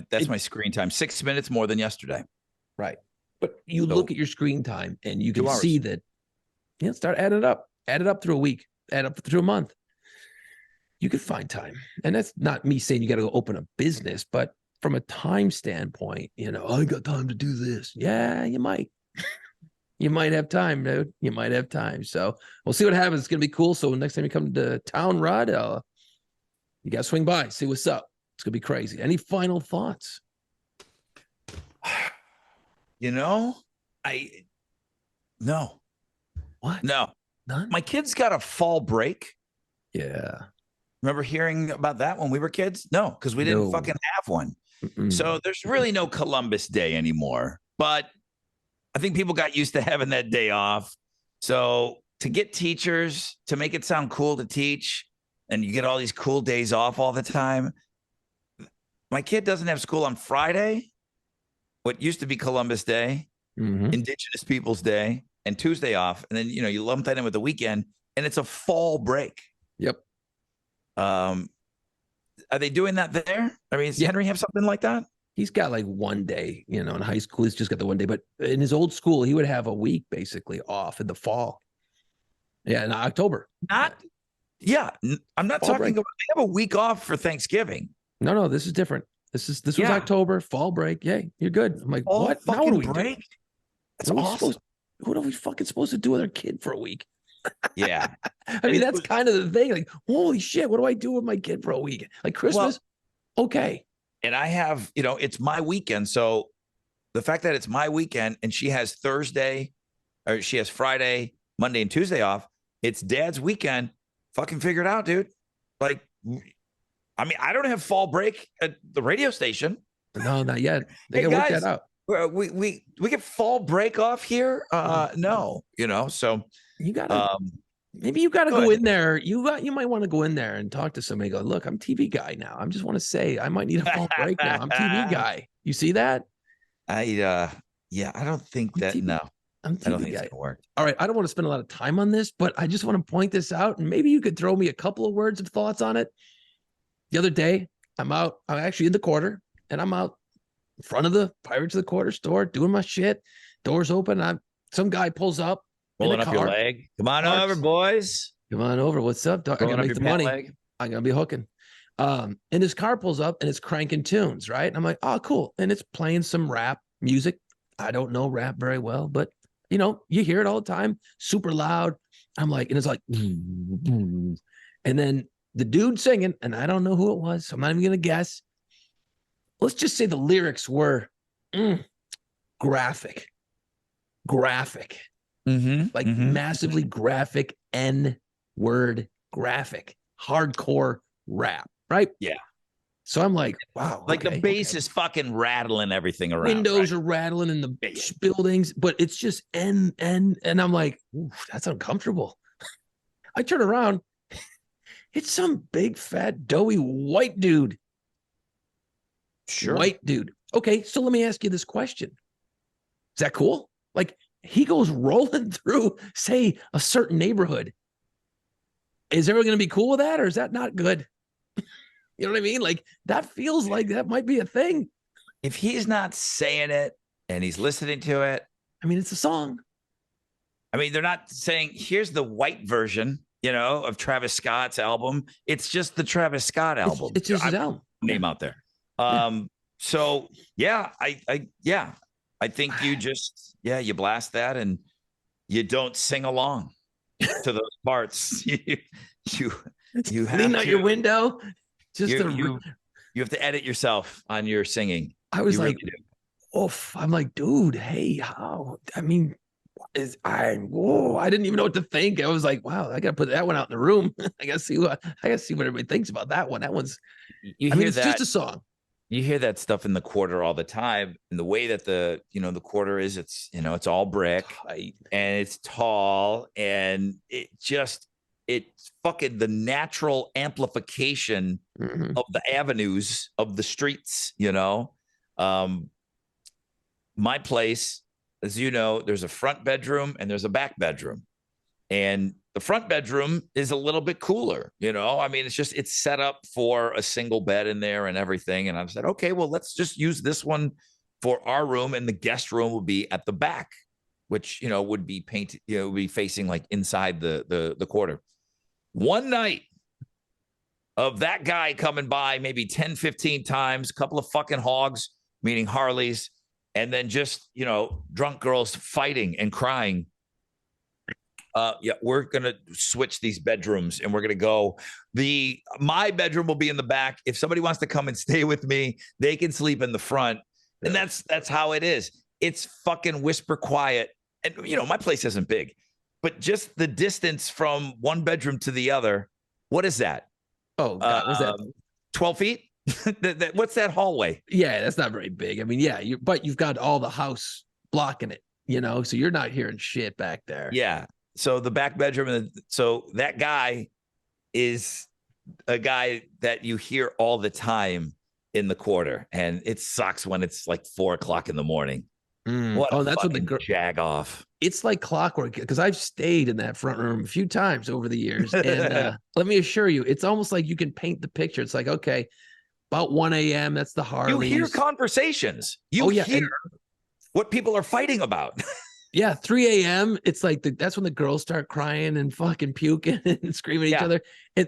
that's my screen time. 6 minutes more than yesterday. Right. But you look at your screen time and you can 2 hours. see that, start adding it up. Add it up through a week. Add up through a month. You could find time. And that's not me saying you got to go open a business, but from a time standpoint, I got time to do this. Yeah, you might. You might have time, dude. You might have time. So we'll see what happens. It's going to be cool. So next time you come to town, Rod, you got to swing by, see what's up. It's going to be crazy. Any final thoughts? No. What? No. None? My kids got a fall break. Yeah. Remember hearing about that when we were kids? No, because we didn't fucking have one. Mm-mm. So there's really no Columbus Day anymore. But I think people got used to having that day off. So to get teachers to make it sound cool to teach, and you get all these cool days off all the time. My kid doesn't have school on Friday, what used to be Columbus Day, Indigenous Peoples Day, and Tuesday off. And then, you lump that in with the weekend, and it's a fall break. Yep. Are they doing that there? I mean, does Henry have something like that? He's got like one day, in high school, he's just got the one day, but in his old school, he would have a week basically off in the fall. Yeah. In October. I'm not Fall talking break. about, they have a week off for Thanksgiving. No, this is different. This was October, fall break. Yay, you're good. I'm like, Fall what? Fucking Now what do we break? do? That's awesome. What are we fucking supposed to do with our kid for a week? Yeah. I mean, that's kind of the thing. Like, holy shit, what do I do with my kid for a week? Like Christmas? Okay. And I have, it's my weekend. So the fact that it's my weekend and she has Friday, Monday, and Tuesday off, it's dad's weekend. Fucking figure it out, dude. Like, I mean, I don't have fall break at the radio station. No, not yet. They gotta work that out. We get fall break off here. No, so you gotta Maybe you got to go in there. You might want to go in there and talk to somebody. Go, look, I'm TV guy now. I just want to say I might need a phone break now. I'm TV guy. You see that? I don't think that. No, I'm TV I don't think guy. it's gonna work. All right, I don't want to spend a lot of time on this, but I just want to point this out, and maybe you could throw me a couple of words of thoughts on it. The other day, I'm actually in the quarter, and I'm out in front of the Pirates of the Quarter store doing my shit. Doors open. Some guy pulls up. Pulling up your leg. Come on over, boys. Come on over. What's up, dog? I gotta make the money. I'm gonna be hooking. And his car pulls up and it's cranking tunes, right? And I'm like, oh, cool. And it's playing some rap music. I don't know rap very well, but you hear it all the time, super loud. I'm like, and it's like, and then the dude singing, and I don't know who it was, so I'm not even gonna guess. Let's just say the lyrics were graphic. Massively graphic, N-word graphic, hardcore rap, right? Yeah. So I'm like, wow. Like the bass is fucking rattling everything around. Windows are rattling in the buildings, but it's just and I'm like, that's uncomfortable. I turn around, it's some big, fat, doughy white dude. Sure. White dude. Okay, so let me ask you this question. Is that cool? Like, he goes rolling through, say, a certain neighborhood. Is everyone going to be cool with that, or is that not good? You know what I mean? Like, that feels like that might be a thing. If he's not saying it and he's listening to it. I mean, it's a song. I mean, they're not saying, here's the white version, of Travis Scott's album. It's just the Travis Scott album. It's just his album. Name out there. So, yeah, I think you just, you blast that and you don't sing along to those parts. You have lean out your window. You have to edit yourself on your singing. I was like, oof. I'm like, dude, hey, how? I mean, I didn't even know what to think. I was like, wow, I gotta put that one out in the room. I gotta see what everybody thinks about that one. That one's it's just a song. You hear that stuff in the quarter all the time, and the way that the quarter is, it's it's all brick and it's tall, and it's fucking the natural amplification of the avenues of the streets. My place, as you know, there's a front bedroom and there's a back bedroom, and the front bedroom is a little bit cooler, I mean, it's set up for a single bed in there and everything. And I said, okay, well, let's just use this one for our room. And the guest room will be at the back, which, would be painted, would be facing like inside the quarter. One night of that guy coming by maybe 10, 15 times, a couple of fucking hogs, meaning Harleys, and then just, drunk girls fighting and crying. We're going to switch these bedrooms and we're going to go. My bedroom will be in the back. If somebody wants to come and stay with me, they can sleep in the front. And that's how it is. It's fucking whisper quiet. And, my place isn't big, but just the distance from one bedroom to the other. What is that? Oh, God, was that 12 feet? What's that hallway? Yeah, that's not very big. I mean, but you've got all the house blocking it, so you're not hearing shit back there. Yeah. So the back bedroom, so that guy is a guy that you hear all the time in the quarter, and it sucks when it's like 4 o'clock in the morning. That's what the jag off. It's like clockwork, because I've stayed in that front room a few times over the years, and let me assure you, it's almost like you can paint the picture. It's like, okay, about 1 a.m. That's the Harleys. You hear conversations. You hear what people are fighting about. Yeah, 3 a.m. It's like that's when the girls start crying and fucking puking and screaming at each other.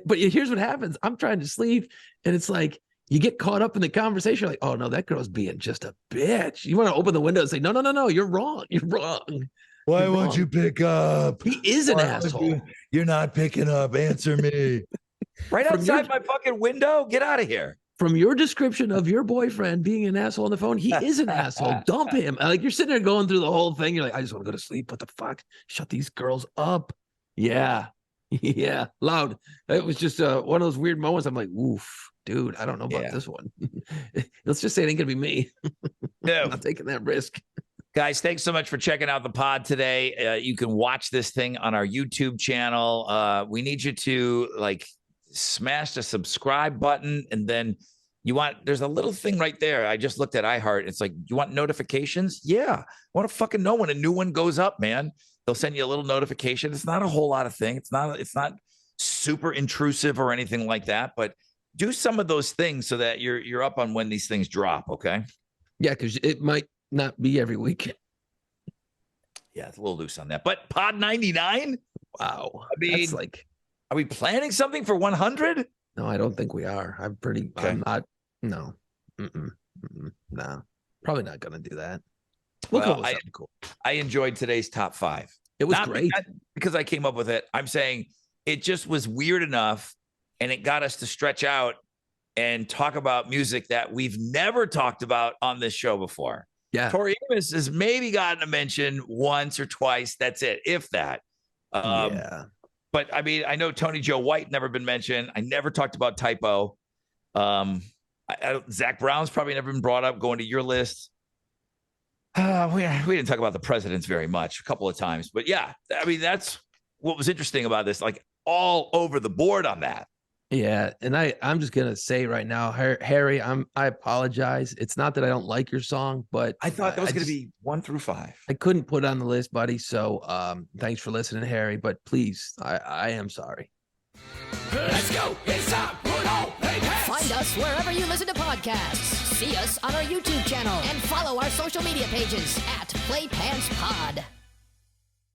But here's what happens. I'm trying to sleep, and it's like you get caught up in the conversation. Like, oh no, that girl's being just a bitch. You want to open the window and say, no, you're wrong. You're wrong. Why won't you pick up? He is an asshole. You're not picking up. Answer me. Right outside my fucking window. Get out of here. From your description of your boyfriend being an asshole on the phone, he is an asshole. Dump him. Like, you're sitting there going through the whole thing. You're like, I just want to go to sleep. What the fuck? Shut these girls up. Yeah. Yeah. Loud. It was just one of those weird moments. I'm like, oof, dude, I don't know about this one. Let's just say it ain't going to be me. No. I'm not taking that risk. Guys, thanks so much for checking out the pod today. You can watch this thing on our YouTube channel. We need you to like smash the subscribe button, and then there's a little thing right there. I just looked at iHeart. It's like, you want notifications? Yeah. I want to fucking know when a new one goes up, man. They'll send you a little notification. It's not a whole lot of thing. It's not super intrusive or anything like that, but do some of those things so that you're up on when these things drop. Okay. Yeah. Cause it might not be every week. Yeah. It's a little loose on that, but pod 99. Wow. I mean, that's like, are we planning something for 100? No, I don't think we are. Okay. I'm not. No. No. Probably not going to do that. We'll come with something cool. I enjoyed today's top 5. It was great. Because I came up with it. I'm saying it just was weird enough, and it got us to stretch out and talk about music that we've never talked about on this show before. Yeah. Tori Amos has maybe gotten a mention once or twice. That's it, if that. Yeah. But I mean, I know Tony Joe White never been mentioned. I never talked about Typo. Zach Brown's probably never been brought up going to your list. We didn't talk about the presidents very much, a couple of times, but yeah, I mean, that's what was interesting about this, like all over the board on that. Yeah. And I'm just going to say right now, Harry, I apologize. It's not that I don't like your song, but I thought that was going to be 1 through 5. I couldn't put it on the list, buddy. So thanks for listening, Harry, but please, I am sorry. Let's go. It's time. Put on play pants. Find us wherever you listen to podcasts. See us on our YouTube channel and follow our social media pages at PlayPantsPod.